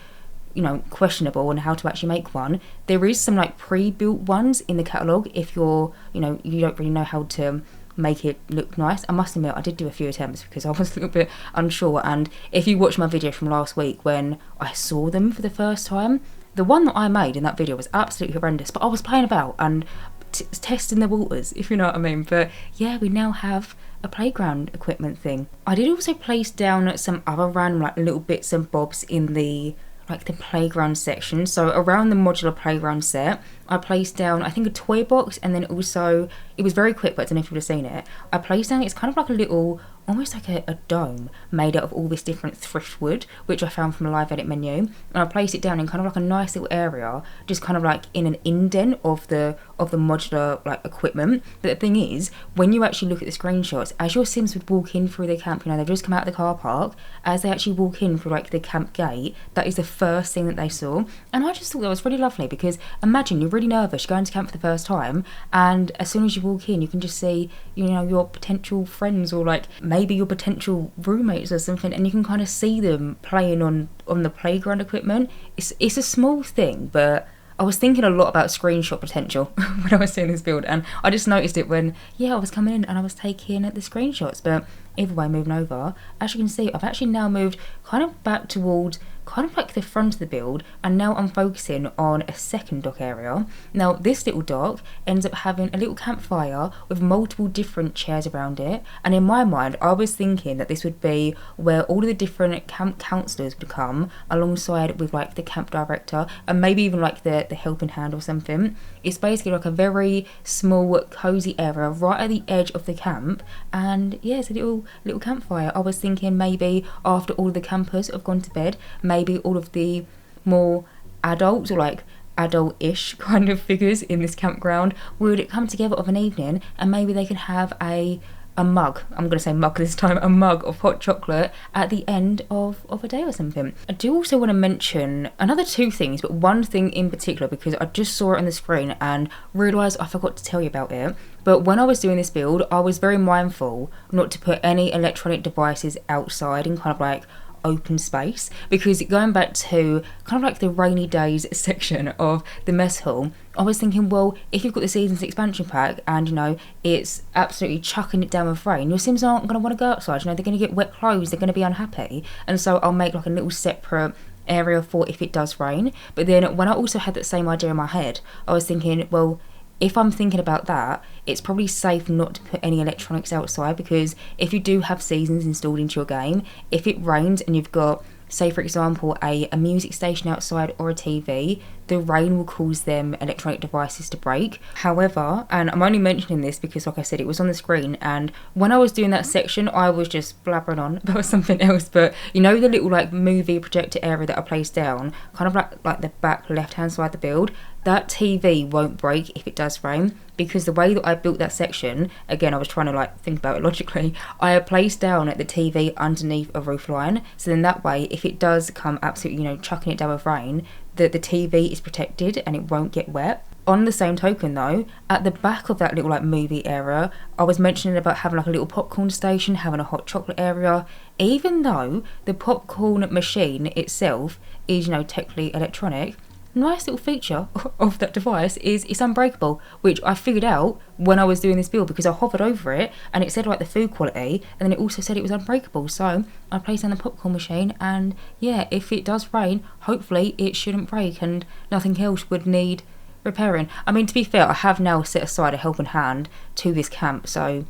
questionable on how to actually make one, there is some like pre-built ones in the catalogue if you're you don't really know how to make it look nice. I must admit I did do a few attempts because I was a little bit unsure, and if you watch my video from last week when I saw them for the first time, the one that I made in that video was absolutely horrendous, but I was playing about and testing the waters, if you know what I mean. But yeah, we now have a playground equipment thing. I did also place down some other random like little bits and bobs in the playground section. So around the modular playground set, I placed down I think a toy box, and then also, it was very quick but I don't know if you would have seen it, I placed down, it's kind of like a little, almost like a dome made out of all this different thrift wood which I found from a live edit menu, and I placed it down in kind of like a nice little area, just kind of like in an indent of the modular like equipment. But the thing is, when you actually look at the screenshots, as your Sims would walk in through the camp, they've just come out of the car park, as they actually walk in through like the camp gate, that is the first thing that they saw. And I just thought that was really lovely, because imagine you're really nervous, you're going to camp for the first time, and as soon as you walk in you can just see your potential friends, or like maybe your potential roommates or something, and you can kind of see them playing on the playground equipment. It's a small thing, but I was thinking a lot about screenshot potential when I was doing this build, and I just noticed it when I was coming in and I was taking the screenshots. But either way, moving over, as you can see, I've actually now moved kind of back towards kind of like the front of the build, and now I'm focusing on a second dock area. Now this little dock ends up having a little campfire with multiple different chairs around it, and in my mind I was thinking that this would be where all of the different camp counsellors would come alongside with like the camp director, and maybe even like the helping hand or something. It's basically like a very small cozy area right at the edge of the camp, and yeah, it's a little campfire. I was thinking maybe after all of the campers have gone to bed, maybe all of the more adults, or like adult-ish kind of figures in this campground, would come together of an evening, and maybe they can have a mug, I'm going to say mug this time, a mug of hot chocolate at the end of a day or something. I do also want to mention another two things, but one thing in particular, because I just saw it on the screen and realised I forgot to tell you about it. But when I was doing this build, I was very mindful not to put any electronic devices outside in kind of like open space, because going back to kind of like the rainy days section of the mess hall, I was thinking, well, if you've got the season's expansion pack and, you know, it's absolutely chucking it down with rain, your Sims aren't going to want to go outside. You know, they're going to get wet clothes, they're going to be unhappy. And so I'll make like a little separate area for if it does rain. But then when I also had that same idea in my head, I was thinking, well, if I'm thinking about that, it's probably safe not to put any electronics outside, because if you do have seasons installed into your game, if it rains and you've got, say for example, a music station outside or a TV, the rain will cause them electronic devices to break. However, and I'm only mentioning this because, like I said, it was on the screen, and when I was doing that section, I was just blabbering on about something else. But you know, the little like movie projector area that I placed down, kind of like the back left hand side of the build, that TV won't break if it does rain, because the way that I built that section, again, I was trying to like think about it logically, I placed down the TV underneath a roof line, so then that way if it does come absolutely, you know, chucking it down with rain, the TV is protected and it won't get wet. On the same token though, at the back of that little like movie area, I was mentioning about having like a little popcorn station, having a hot chocolate area. Even though the popcorn machine itself is, you know, technically electronic, nice little feature of that device is it's unbreakable, which I figured out when I was doing this build, because I hovered over it and it said like the food quality, and then it also said it was unbreakable. So I placed down the popcorn machine, and yeah, if it does rain, hopefully it shouldn't break and nothing else would need repairing. I mean, to be fair, I have now set aside a helping hand to this camp, so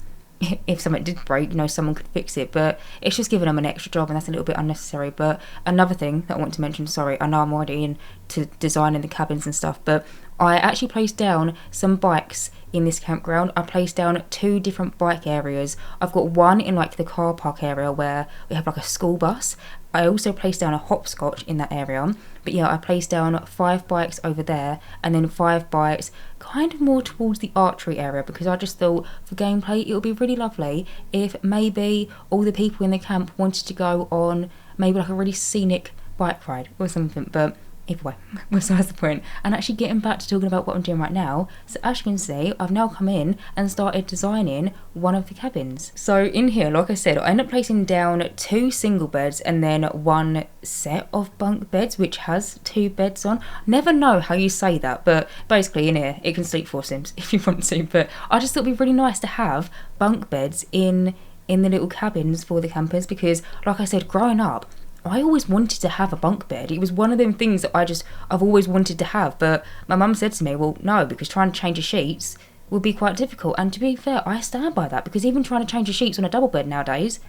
if something did break, you know, someone could fix it. But it's just giving them an extra job, and that's a little bit unnecessary. But another thing that I want to mention, sorry, I know I'm already into designing the cabins and stuff, but I actually placed down some bikes in this campground. I placed down 2 different bike areas. I've got one in like the car park area where we have like a school bus. I also placed down a hopscotch in that area. But yeah, I placed down 5 bikes over there, and then 5 bikes kind of more towards the archery area, because I just thought for gameplay it would be really lovely if maybe all the people in the camp wanted to go on maybe like a really scenic bike ride or something. But either way, besides the point. And actually getting back to talking about what I'm doing right now, so as you can see, I've now come in and started designing one of the cabins. So in here, like I said, I ended up placing down 2 single beds and then 1 set of bunk beds, which has 2 beds on. Never know how you say that, but basically in here, it can sleep 4 Sims if you want to. But I just thought it'd be really nice to have bunk beds in the little cabins for the campers, because like I said, growing up, I always wanted to have a bunk bed. It was one of them things that I've always wanted to have, but my mum said to me, well, no, because trying to change the sheets would be quite difficult. And to be fair, I stand by that, because even trying to change the sheets on a double bed nowadays,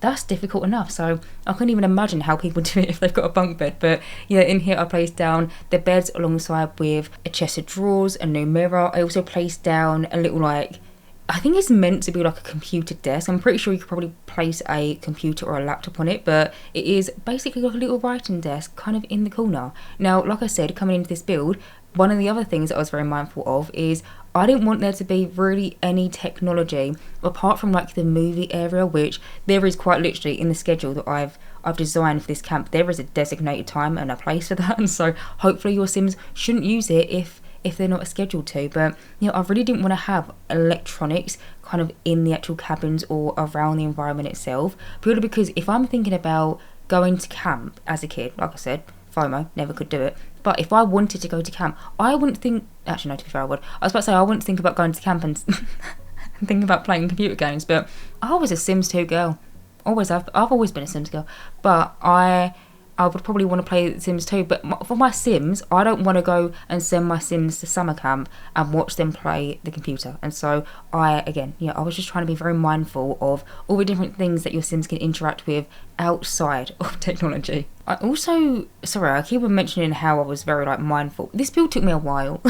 that's difficult enough. So I couldn't even imagine how people do it if they've got a bunk bed. But yeah, in here I placed down the beds alongside with a chest of drawers, a new mirror. I also placed down a little like, I think it's meant to be like a computer desk. I'm pretty sure you could probably place a computer or a laptop on it, but it is basically like a little writing desk kind of in the corner. Now, like I said, coming into this build, one of the other things that I was very mindful of is I didn't want there to be really any technology apart from like the movie area, which there is quite literally in the schedule that I've designed for this camp. There is a designated time and a place for that, and so hopefully your Sims shouldn't use it if they're not scheduled to. But you know, I really didn't want to have electronics kind of in the actual cabins or around the environment itself, purely because if I'm thinking about going to camp as a kid, like I said, FOMO, never could do it, but if I wanted to go to camp, I wouldn't think, actually no, to be fair I would, I was about to say I wouldn't think about going to camp and thinking about playing computer games, but I was a Sims 2 girl, I've always been a Sims girl, but I would probably want to play Sims 2, but for my Sims, I don't want to go and send my Sims to summer camp and watch them play the computer. And so I was just trying to be very mindful of all the different things that your Sims can interact with outside of technology. I also, sorry, I keep on mentioning how I was very like mindful. This build took me a while,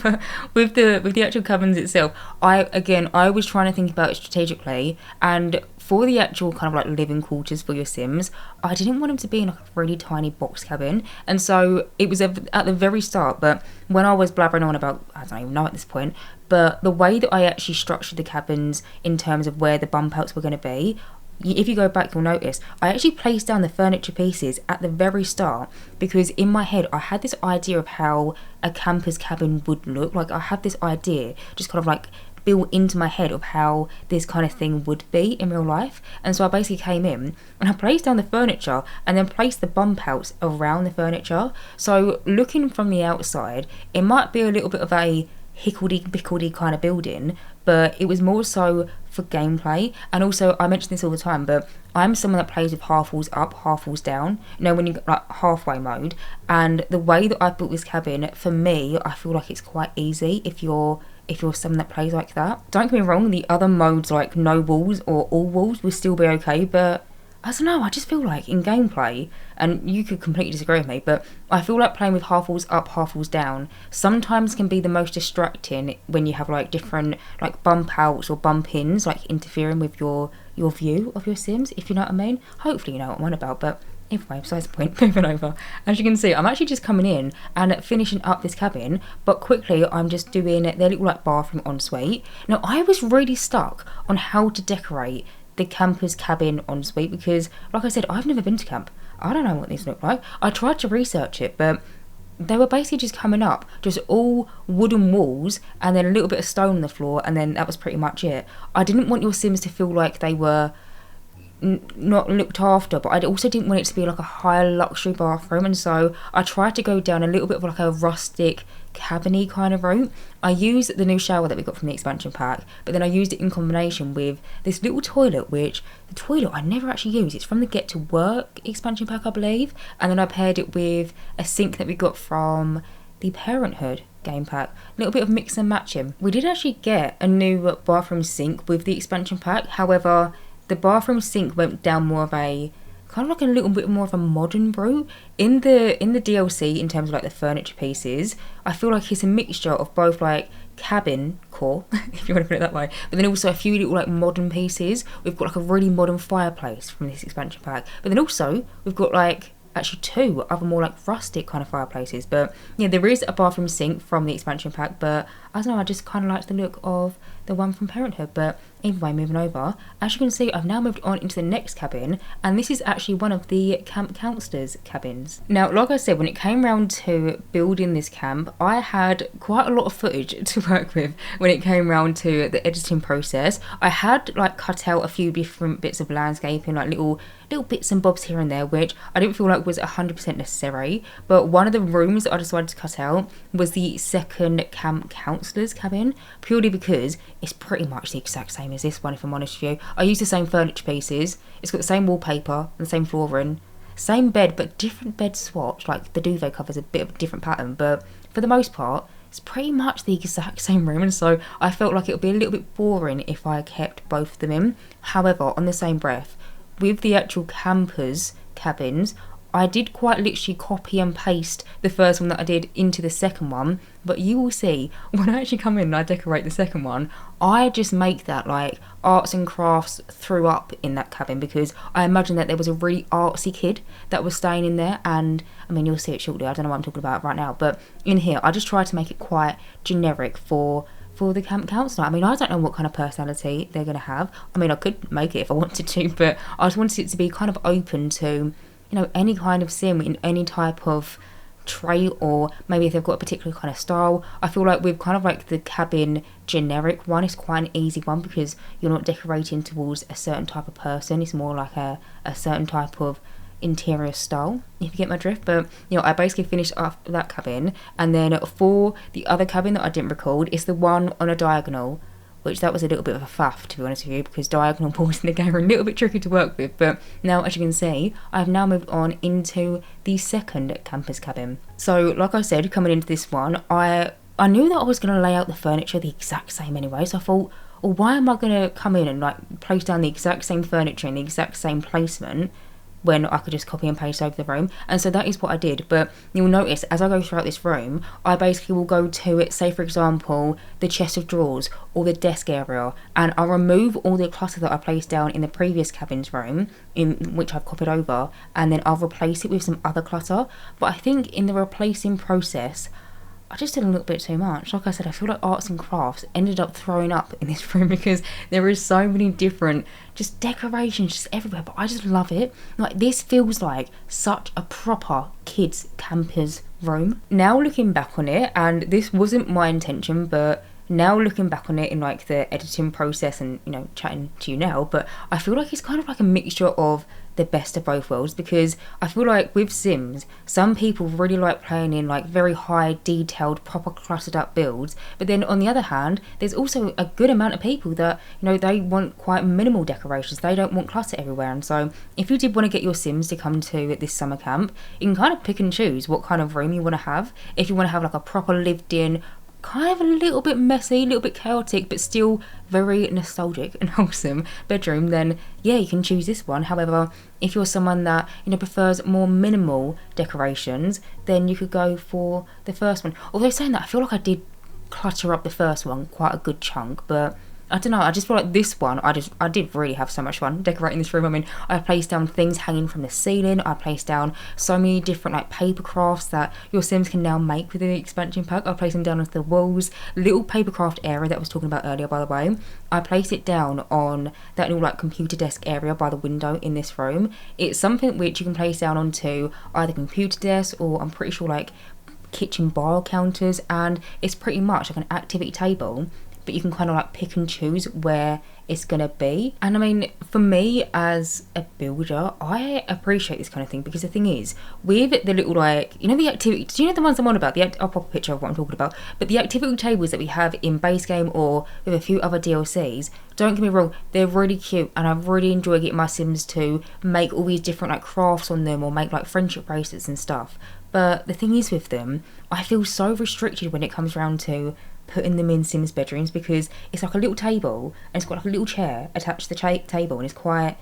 but with the actual cabins itself, I was trying to think about it strategically, and for the actual kind of like living quarters for your Sims, I didn't want them to be in like a really tiny box cabin. And so it was at the very start, but when I was blabbering on about, I don't even know at this point, but the way that I actually structured the cabins in terms of where the bump outs were going to be, if you go back, you'll notice I actually placed down the furniture pieces at the very start, because in my head I had this idea of how a camper's cabin would look. Like I had this idea, just kind of like built into my head of how this kind of thing would be in real life. And so I basically came in and I placed down the furniture and then placed the bump outs around the furniture. So looking from the outside, it might be a little bit of a hickledy-pickledy kind of building, but it was more so for gameplay. And also, I mention this all the time, but I'm someone that plays with half walls up, half walls down, you know, when you get like halfway mode. And the way that I built this cabin, for me, I feel like it's quite easy if you're someone that plays like that. Don't get me wrong, the other modes like no walls or all walls will still be okay, but I don't know, I just feel like in gameplay, and you could completely disagree with me, but I feel like playing with half walls up, half walls down sometimes can be the most distracting when you have like different like bump outs or bump ins like interfering with your view of your Sims, if you know what I mean. Hopefully you know what I'm on about, but anyway, besides the point, moving over. As you can see, I'm actually just coming in and finishing up this cabin, but quickly I'm just doing their little like bathroom ensuite. Now I was really stuck on how to decorate the camper's cabin ensuite because, like I said, I've never been to camp. I don't know what these look like. I tried to research it, but they were basically just coming up, just all wooden walls and then a little bit of stone on the floor, and then that was pretty much it. I didn't want your Sims to feel like they were not looked after, but I also didn't want it to be like a high luxury bathroom, and so I tried to go down a little bit of like a rustic cabin-y kind of route. I used the new shower that we got from the expansion pack, but then I used it in combination with this little toilet, which the toilet I never actually use. It's from the Get to Work expansion pack, I believe, and then I paired it with a sink that we got from the Parenthood game pack. A little bit of mix and matching. We did actually get a new bathroom sink with the expansion pack, however the bathroom sink went down more of a kind of like a little bit more of a modern route. In the DLC, in terms of like the furniture pieces, I feel like it's a mixture of both like cabin core, if you want to put it that way, but then also a few little like modern pieces. We've got like a really modern fireplace from this expansion pack, but then also we've got like actually two other more like rustic kind of fireplaces. But yeah, there is a bathroom sink from the expansion pack, but I don't know, I just kind of liked the look of the one from Parenthood. But anyway, moving over, as you can see, I've now moved on into the next cabin, and this is actually one of the camp counselors' cabins. Now, like I said, when it came round to building this camp, I had quite a lot of footage to work with when it came round to the editing process. I had like cut out a few different bits of landscaping, like little bits and bobs here and there, which I didn't feel like was 100% necessary. But one of the rooms that I decided to cut out was the second camp counselor's cabin, purely because it's pretty much the exact same as this one, if I'm honest with you. I used the same furniture pieces, it's got the same wallpaper and the same flooring, same bed but different bed swatch, like the duvet covers a bit of a different pattern, but for the most part it's pretty much the exact same room, and so I felt like it would be a little bit boring if I kept both of them in. However, on the same breath, with the actual campers' cabins, I did quite literally copy and paste the first one that I did into the second one, but you will see when I actually come in and I decorate the second one, I just make that like arts and crafts threw up in that cabin, because I imagine that there was a really artsy kid that was staying in there, and I mean, you'll see it shortly, I don't know what I'm talking about right now, but in here I just tried to make it quite generic for the camp counselor. I mean, I don't know what kind of personality they're going to have. I mean, I could make it if I wanted to, but I just wanted it to be kind of open to, you know, any kind of sim in any type of trait, or maybe if they've got a particular kind of style. I feel like with kind of like the cabin generic one, it's quite an easy one because you're not decorating towards a certain type of person. It's more like a certain type of interior style, if you get my drift. But you know, I basically finished off that cabin, and then for the other cabin that I didn't record, it's the one on a diagonal, which that was a little bit of a faff, to be honest with you, because diagonal walls in the game are a little bit tricky to work with. But now, as you can see, I've now moved on into the second camper's cabin. So like I said, coming into this one, I knew that I was going to lay out the furniture the exact same anyway, so I thought, well, why am I going to come in and like place down the exact same furniture in the exact same placement when I could just copy and paste over the room? And so that is what I did. But you'll notice as I go throughout this room, I basically will go to it, say for example, the chest of drawers or the desk area, and I'll remove all the clutter that I placed down in the previous cabin's room, in which I've copied over, and then I'll replace it with some other clutter. But I think in the replacing process, I just did a little bit too much. Like I said, I feel like arts and crafts ended up throwing up in this room because there is so many different just decorations just everywhere, but I just love it. Like, this feels like such a proper kids campers room. Now looking back on it, and this wasn't my intention, but now looking back on it in like the editing process and, you know, chatting to you now, but I feel like it's kind of like a mixture of the best of both worlds, because I feel like with Sims, some people really like playing in like very high detailed proper cluttered up builds, but then on the other hand there's also a good amount of people that, you know, they want quite minimal decorations, they don't want clutter everywhere. And so if you did want to get your Sims to come to this summer camp, you can kind of pick and choose what kind of room you want to have. If you want to have like a proper lived in, kind of a little bit messy, a little bit chaotic, but still very nostalgic and wholesome bedroom, then yeah, you can choose this one. However, if you're someone that, you know, prefers more minimal decorations, then you could go for the first one. Although saying that, I feel like I did clutter up the first one quite a good chunk, but I don't know, I just feel like this one, I did really have so much fun decorating this room. I mean, I placed down things hanging from the ceiling, I placed down so many different like paper crafts that your Sims can now make within the expansion pack. I placed them down onto the walls, little paper craft area that I was talking about earlier, by the way. I placed it down on that little like computer desk area by the window in this room. It's something which you can place down onto either computer desk or I'm pretty sure like kitchen bar counters, and it's pretty much like an activity table, but you can kind of like pick and choose where it's gonna be. And I mean, for me as a builder, I appreciate this kind of thing, because the thing is, with the little like, you know, the activity, do you know the ones I'm on about? I'll pop a picture of what I'm talking about, but the activity tables that we have in base game or with a few other DLCs, don't get me wrong, they're really cute and I really enjoy getting my Sims to make all these different like crafts on them or make like friendship bracelets and stuff. But the thing is with them, I feel so restricted when it comes around to putting them in Sims bedrooms, because it's like a little table and it's got like a little chair attached to the table, and it's quite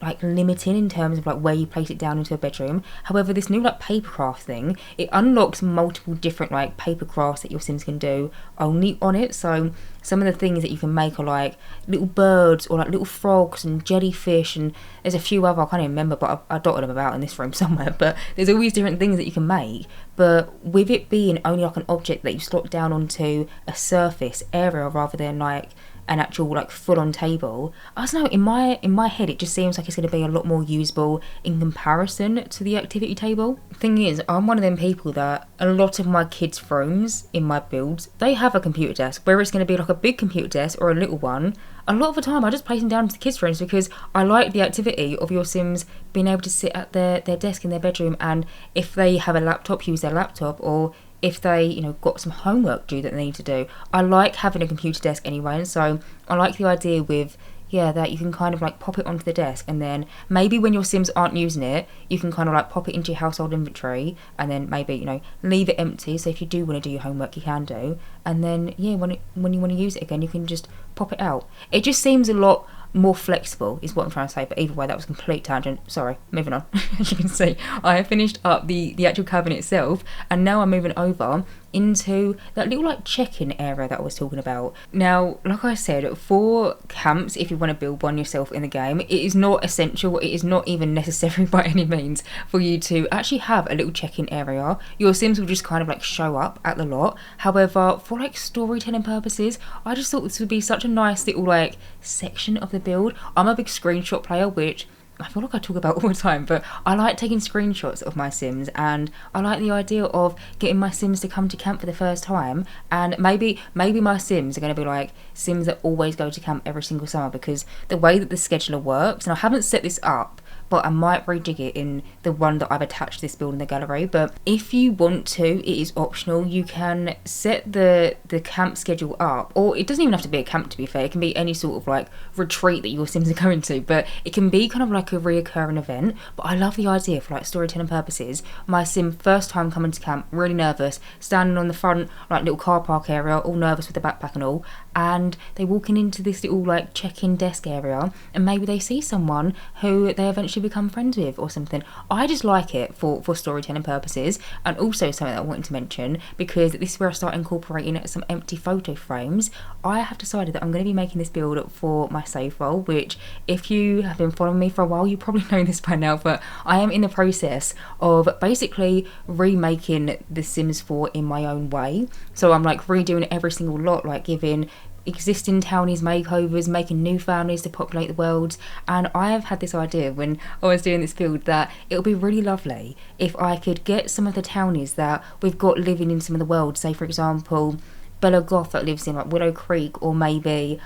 like limiting in terms of like where you place it down into a bedroom. However, this new like paper craft thing, it unlocks multiple different like paper crafts that your Sims can do only on it. So some of the things that you can make are like little birds or like little frogs and jellyfish, and there's a few other, I can't even remember, but I dotted them about in this room somewhere. But there's all these different things that you can make, but with it being only like an object that you slot down onto a surface area rather than like an actual like full-on table, I don't know, in my head it just seems like it's going to be a lot more usable in comparison to the activity table. Thing is, I'm one of them people that a lot of my kids' rooms in my builds, they have a computer desk, whether it's going to be like a big computer desk or a little one. A lot of the time I just place them down to the kids' rooms, because I like the activity of your Sims being able to sit at their desk in their bedroom, and if they have a laptop, use their laptop, or if they, you know, got some homework due that they need to do. I like having a computer desk anyway, and so I like the idea with, yeah, that you can kind of like pop it onto the desk, and then maybe when your Sims aren't using it, you can kind of like pop it into your household inventory, and then maybe, you know, leave it empty, so if you do want to do your homework you can do, and then yeah, when you want to use it again, you can just pop it out. It just seems a lot more flexible is what I'm trying to say, but either way that was a complete tangent. Sorry, moving on. As you can see, I finished up the actual cabin itself, and now I'm moving over into that little like check-in area that I was talking about. Now, like I said, for camps, if you want to build one yourself in the game, it is not essential, it is not even necessary by any means for you to actually have a little check-in area. Your Sims will just kind of like show up at the lot. However, for like storytelling purposes, I just thought this would be such a nice little like section of the build. I'm a big screenshot player, which I feel like I talk about all the time, but I like taking screenshots of my Sims, and I like the idea of getting my Sims to come to camp for the first time. And maybe my Sims are going to be like Sims that always go to camp every single summer, because the way that the scheduler works, and I haven't set this up, but I might rejig it in the one that I've attached to this build in the gallery. But if you want to, it is optional. You can set the camp schedule up, or it doesn't even have to be a camp, to be fair. It can be any sort of like retreat that your Sims are going to, but it can be kind of like a reoccurring event. But I love the idea for like storytelling purposes. My Sim first time coming to camp, really nervous, standing on the front like little car park area, all nervous with the backpack and all, and they walking into this little like check-in desk area, and maybe they see someone who they eventually become friends with or something. I just like it for storytelling purposes. And also something that I wanted to mention, because this is where I start incorporating some empty photo frames, I have decided that I'm going to be making this build for my save file, which if you have been following me for a while, you probably know this by now, but I am in the process of basically remaking The Sims 4 in my own way. So I'm like redoing every single lot, like giving existing townies makeovers, making new families to populate the worlds. And I have had this idea when I was doing this build that it would be really lovely if I could get some of the townies that we've got living in some of the worlds, say for example Bella Goth that lives in like Willow Creek, or maybe,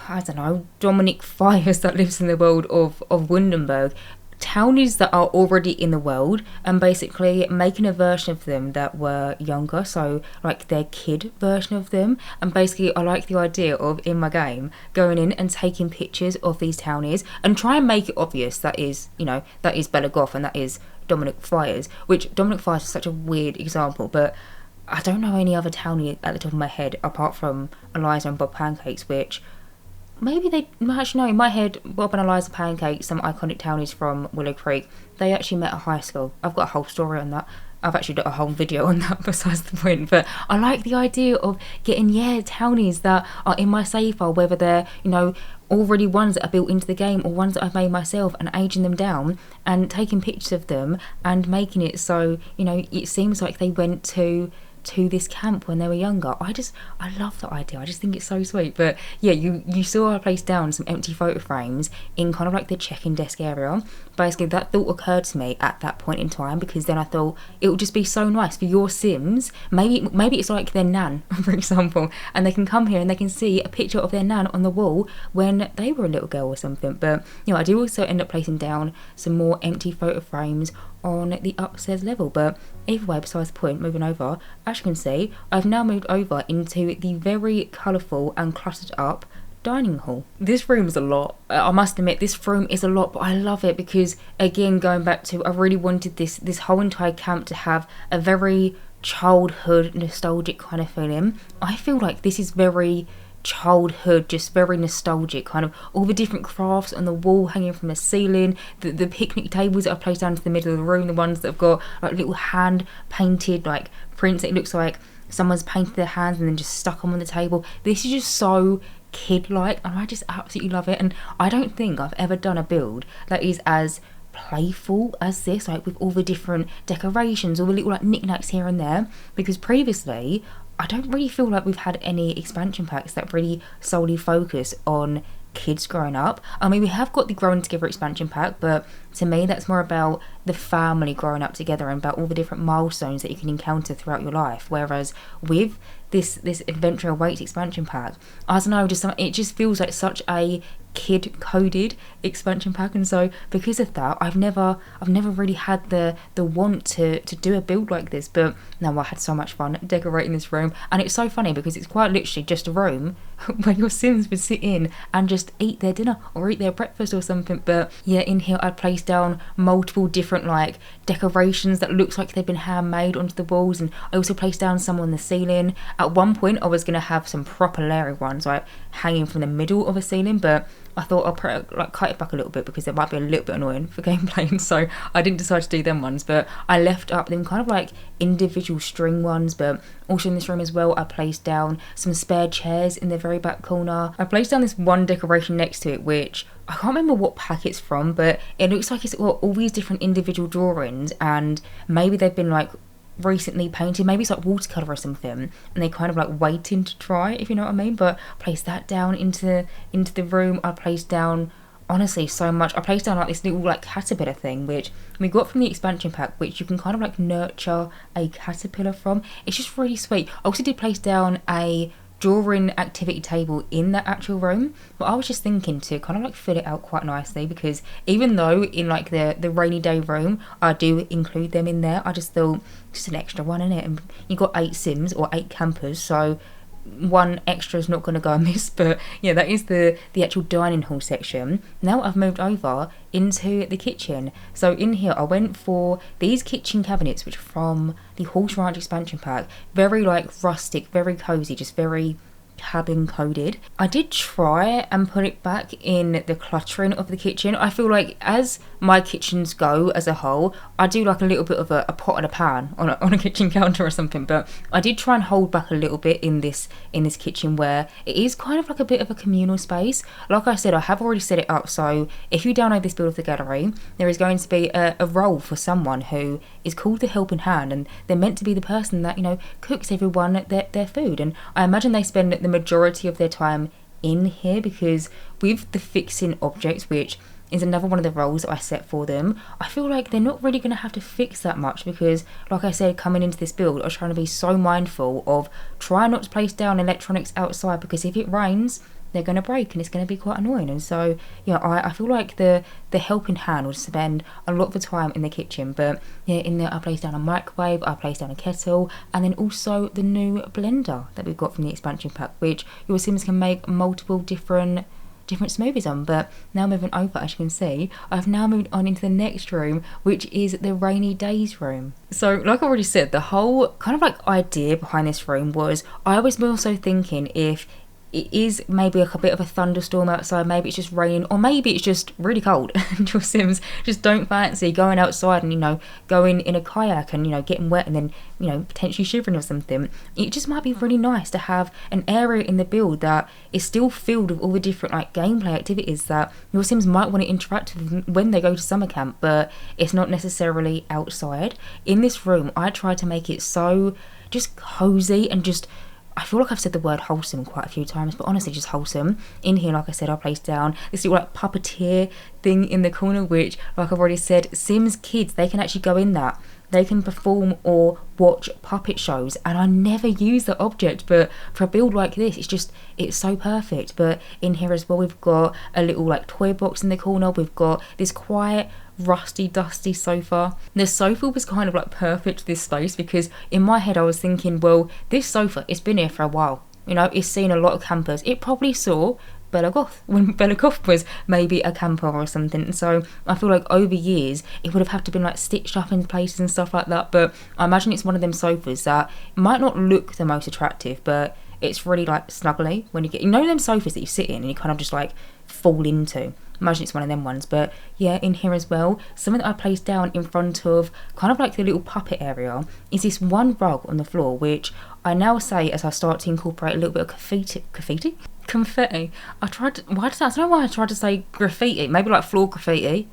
I don't know, Dominic Fires that lives in the world of Wundenberg. Townies that are already in the world, and basically making a version of them that were younger, so like their kid version of them. And basically I like the idea of, in my game, going in and taking pictures of these townies and try and make it obvious that is, you know, that is Bella Goth and that is Dominic Fires, which Dominic Fires is such a weird example, but I don't know any other townie at the top of my head apart from Eliza and Bob Pancakes, which maybe they actually, no, in my head, Bob and Eliza Pancakes, some iconic townies from Willow Creek, they actually met at high school. I've got a whole story on that. I've actually got a whole video on that besides the point, but I like the idea of getting, townies that are in my save file, whether they're, you know, already ones that are built into the game or ones that I've made myself, and aging them down and taking pictures of them and making it so, you know, it seems like they went to this camp when they were younger. I love that idea. I just think it's so sweet. But yeah, you saw I placed down some empty photo frames in kind of like the check-in desk area. Basically that thought occurred to me at that point in time, because then I thought it would just be so nice for your Sims, maybe it's like their nan for example, and they can come here and they can see a picture of their nan on the wall when they were a little girl or something. But you know, I do also end up placing down some more empty photo frames on the upstairs level. But either way, besides the point, moving over, as you can see, I've now moved over into the very colourful and cluttered up dining hall. This room is a lot. I must admit, this room is a lot, but I love it because, again, going back to, I really wanted this whole entire camp to have a very childhood nostalgic kind of feeling. I feel like this is very childhood, just very nostalgic, kind of all the different crafts on the wall hanging from the ceiling, the picnic tables that are placed down into the middle of the room, the ones that have got like little hand painted like prints. It looks like someone's painted their hands and then just stuck them on the table. This is just so kid-like and I just absolutely love it. And I don't think I've ever done a build that is as playful as this, like with all the different decorations, all the little like knickknacks here and there, because previously I don't really feel like we've had any expansion packs that really solely focus on kids growing up. I mean, we have got the Growing Together expansion pack, but to me that's more about the family growing up together and about all the different milestones that you can encounter throughout your life. Whereas with this Adventure Awaits expansion pack, I don't know, it just feels like such a kid coded expansion pack. And so because of that, I've never really had the want to do a build like this. But no, I had so much fun decorating this room, and it's so funny because it's quite literally just a room where your Sims would sit in and just eat their dinner or eat their breakfast or something. But yeah, in here I placed down multiple different like decorations that looks like they've been handmade onto the walls, and I also placed down some on the ceiling. At one point I was going to have some proper Larry ones like hanging from the middle of a ceiling, but I thought I'll cut it back a little bit because it might be a little bit annoying for gameplay, and so I didn't decide to do them ones, but I left up them kind of like individual string ones. But also in this room as well, I placed down some spare chairs in the very back corner. I placed down this one decoration next to it, which I can't remember what pack it's from, but it looks like it's got all these different individual drawings, and maybe they've been like recently painted, maybe it's like watercolor or something, and they kind of like waiting to dry, if you know what I mean. But place that down into the room. I placed down, honestly, so much. I placed down like this little like caterpillar thing, which we got from the expansion pack, which you can kind of like nurture a caterpillar from. It's just really sweet. I also did place down a drawing activity table in that actual room, but I was just thinking to kind of like fill it out quite nicely, because even though in like the rainy day room I do include them in there, I just thought just an extra one in it, and you got 8 Sims or 8 campers, so one extra is not going to go amiss. But yeah, that is the actual dining hall section. Now I've moved over into the kitchen. So in here I went for these kitchen cabinets, which are from the Horse Ranch expansion pack. Very like rustic, very cozy, just very cabin coded. I did try and put it back in the cluttering of the kitchen. I feel like as my kitchens go as a whole, I do like a little bit of a pot and a pan on a kitchen counter or something, but I did try and hold back a little bit in this kitchen, where it is kind of like a bit of a communal space. Like I said, I have already set it up, so if you download this build of the gallery, there is going to be a role for someone who is called the helping hand, and they're meant to be the person that, you know, cooks everyone their food. And I imagine they spend the majority of their time in here, because with the fixing objects, which is another one of the roles that I set for them. I feel like they're not really going to have to fix that much because, like I said, coming into this build, I was trying to be so mindful of trying not to place down electronics outside, because if it rains, they're going to break and it's going to be quite annoying. And so, yeah, I feel like the helping hand will spend a lot of the time in the kitchen. But yeah, in there I placed down a microwave, I placed down a kettle, and then also the new blender that we've got from the expansion pack, which your Sims can make multiple different smoothies on. But now moving over, as you can see, I've now moved on into the next room, which is the rainy days room. So like I already said, the whole kind of like idea behind this room was, I was more so thinking if it is maybe like a bit of a thunderstorm outside, maybe it's just raining, or maybe it's just really cold and your Sims just don't fancy going outside and, you know, going in a kayak and, you know, getting wet and then, you know, potentially shivering or something. It just might be really nice to have an area in the build that is still filled with all the different like gameplay activities that your Sims might want to interact with when they go to summer camp, but it's not necessarily outside. In this room, I tried to make it so just cozy and just, I feel like I've said the word wholesome quite a few times, but honestly just wholesome. In here, like I said, I placed down this little like puppeteer thing in the corner, which, like I've already said, Sims kids, they can actually go in that. They can perform or watch puppet shows, and I never use the object, but for a build like this, it's so perfect. But in here as well, we've got a little like toy box in the corner. We've got this quiet, rusty, dusty sofa. The sofa was kind of like perfect for this space, because in my head I was thinking, well, this sofa, it's been here for a while, you know, it's seen a lot of campers. It probably saw Bella Goth when Bella Goth was maybe a camper or something. So I feel like over years it would have had to been like stitched up in places and stuff like that. But I imagine it's one of them sofas that might not look the most attractive, but it's really like snuggly when you get, you know, them sofas that you sit in and you kind of just like fall into. Imagine it's one of them ones. But yeah, in here as well, something that I placed down in front of kind of like the little puppet area is this one rug on the floor, which I now say as I start to incorporate a little bit of confetti. I don't know why I tried to say graffiti, maybe like floor graffiti,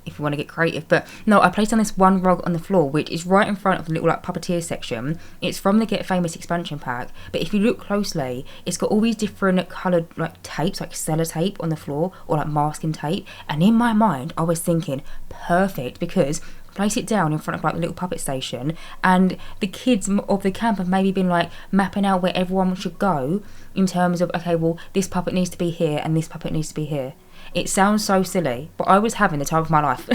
if you want to get creative. But no, I placed on this one rug on the floor, which is right in front of the little like puppeteer section. It's from the Get Famous expansion pack, but if you look closely, it's got all these different coloured like tapes, like sellotape on the floor, or like masking tape. And in my mind, I was thinking, perfect, because place it down in front of like the little puppet station, and the kids of the camp have maybe been like mapping out where everyone should go in terms of, okay, well, this puppet needs to be here and this puppet needs to be here. It sounds so silly, but I was having the time of my life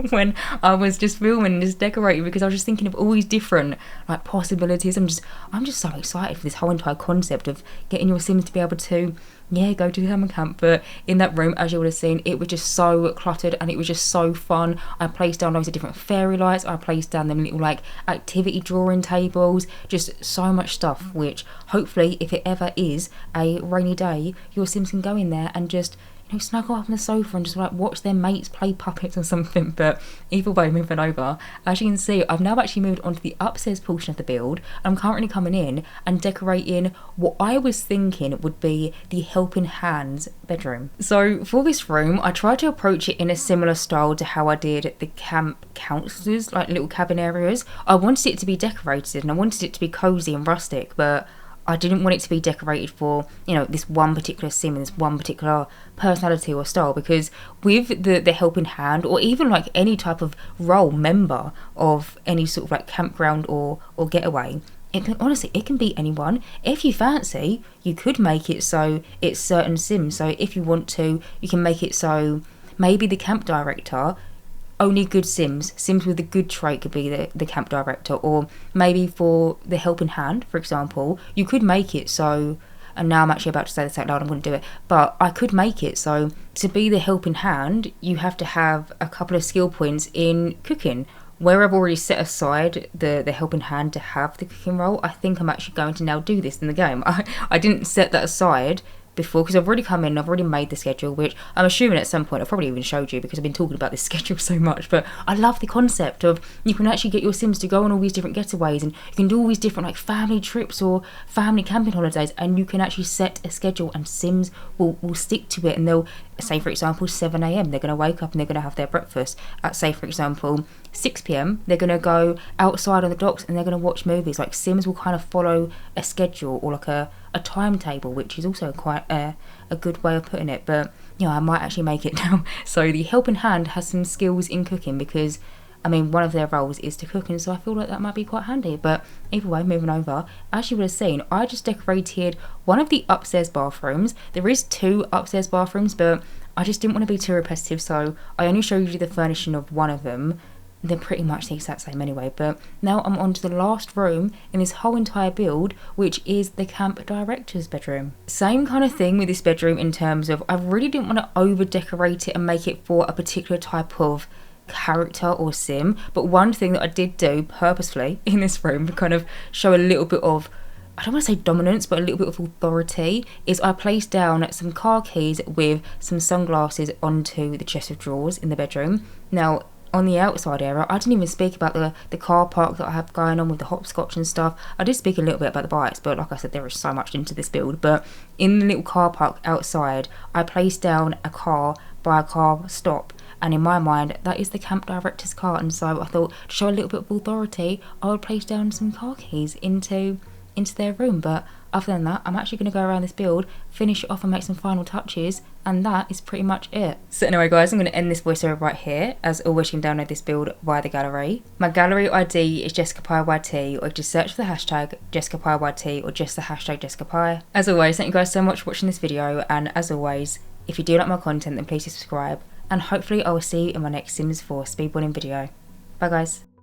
when I was just filming and just decorating, because I was just thinking of all these different like possibilities. I'm just so excited for this whole entire concept of getting your Sims to be able to, yeah, go to the summer camp. But in that room, as you would have seen, it was just so cluttered and it was just so fun. I placed down loads of different fairy lights. I placed down them little like activity drawing tables, just so much stuff, which hopefully if it ever is a rainy day, your Sims can go in there and just, you know, snuggle up on the sofa and just like watch their mates play puppets or something. But either way, moving over, as you can see, I've now actually moved on to the upstairs portion of the build. I'm currently coming in and decorating what I was thinking would be the helping hands bedroom. So for this room, I tried to approach it in a similar style to how I did the camp councils, like little cabin areas. I wanted it to be decorated and I wanted it to be cozy and rustic, but I didn't want it to be decorated for, you know, this one particular sim and this one particular personality or style, because with the helping hand, or even like any type of role member of any sort of like campground or getaway, it can be anyone. If you fancy, you could make it so it's certain Sims. So if you want to, you can make it so maybe the camp director, only good Sims with a good trait could be the camp director. Or maybe for the helping hand, for example, you could make it so, and now I'm actually about to say this out loud, I'm going to do it, but I could make it so to be the helping hand, you have to have a couple of skill points in cooking. Where I've already set aside the helping hand to have the cooking role, I think I'm actually going to now do this in the game. I didn't set that aside before, because I've already come in, I've already made the schedule, which I'm assuming at some point I've probably even showed you, because I've been talking about this schedule so much. But I love the concept of you can actually get your Sims to go on all these different getaways, and you can do all these different like family trips or family camping holidays, and you can actually set a schedule and Sims will stick to it. And they'll say, for example, 7 a.m. they're going to wake up and they're going to have their breakfast. At, say, for example, 6 p.m. they're going to go outside on the docks and they're going to watch movies. Like, Sims will kind of follow a schedule or like a timetable, which is also quite a good way of putting it. But you know, I might actually make it now. So the helping hand has some skills in cooking, because I mean, one of their roles is to cook, and so I feel like that might be quite handy. But either way, moving over, as you would have seen, I just decorated one of the upstairs bathrooms. There is 2 upstairs bathrooms, but I just didn't want to be too repetitive, so I only showed you the furnishing of one of them. They're pretty much the exact same anyway. But now I'm on to the last room in this whole entire build, which is the camp director's bedroom. Same kind of thing with this bedroom in terms of I really didn't want to over decorate it and make it for a particular type of character or sim, but one thing that I did do purposefully in this room to kind of show a little bit of, I don't want to say dominance, but a little bit of authority, is I placed down some car keys with some sunglasses onto the chest of drawers in the bedroom. Now on the outside area, I didn't even speak about the car park that I have going on with the hopscotch and stuff. I did speak a little bit about the bikes, but like I said, there is so much into this build. But in the little car park outside, I placed down a car by a car stop, and in my mind that is the camp director's car, and so I thought to show a little bit of authority I would place down some car keys into their room. But other than that, I'm actually going to go around this build, finish it off and make some final touches, and that is pretty much it. So anyway guys, I'm going to end this voiceover right here. As always, you can download this build via the gallery. My gallery ID is JessicapieYT, or just search for the hashtag JessicapieYT or just the hashtag Jessicapie. As always, thank you guys so much for watching this video, and as always, if you do like my content then please subscribe, and hopefully I will see you in my next Sims 4 speedrunning video. Bye guys.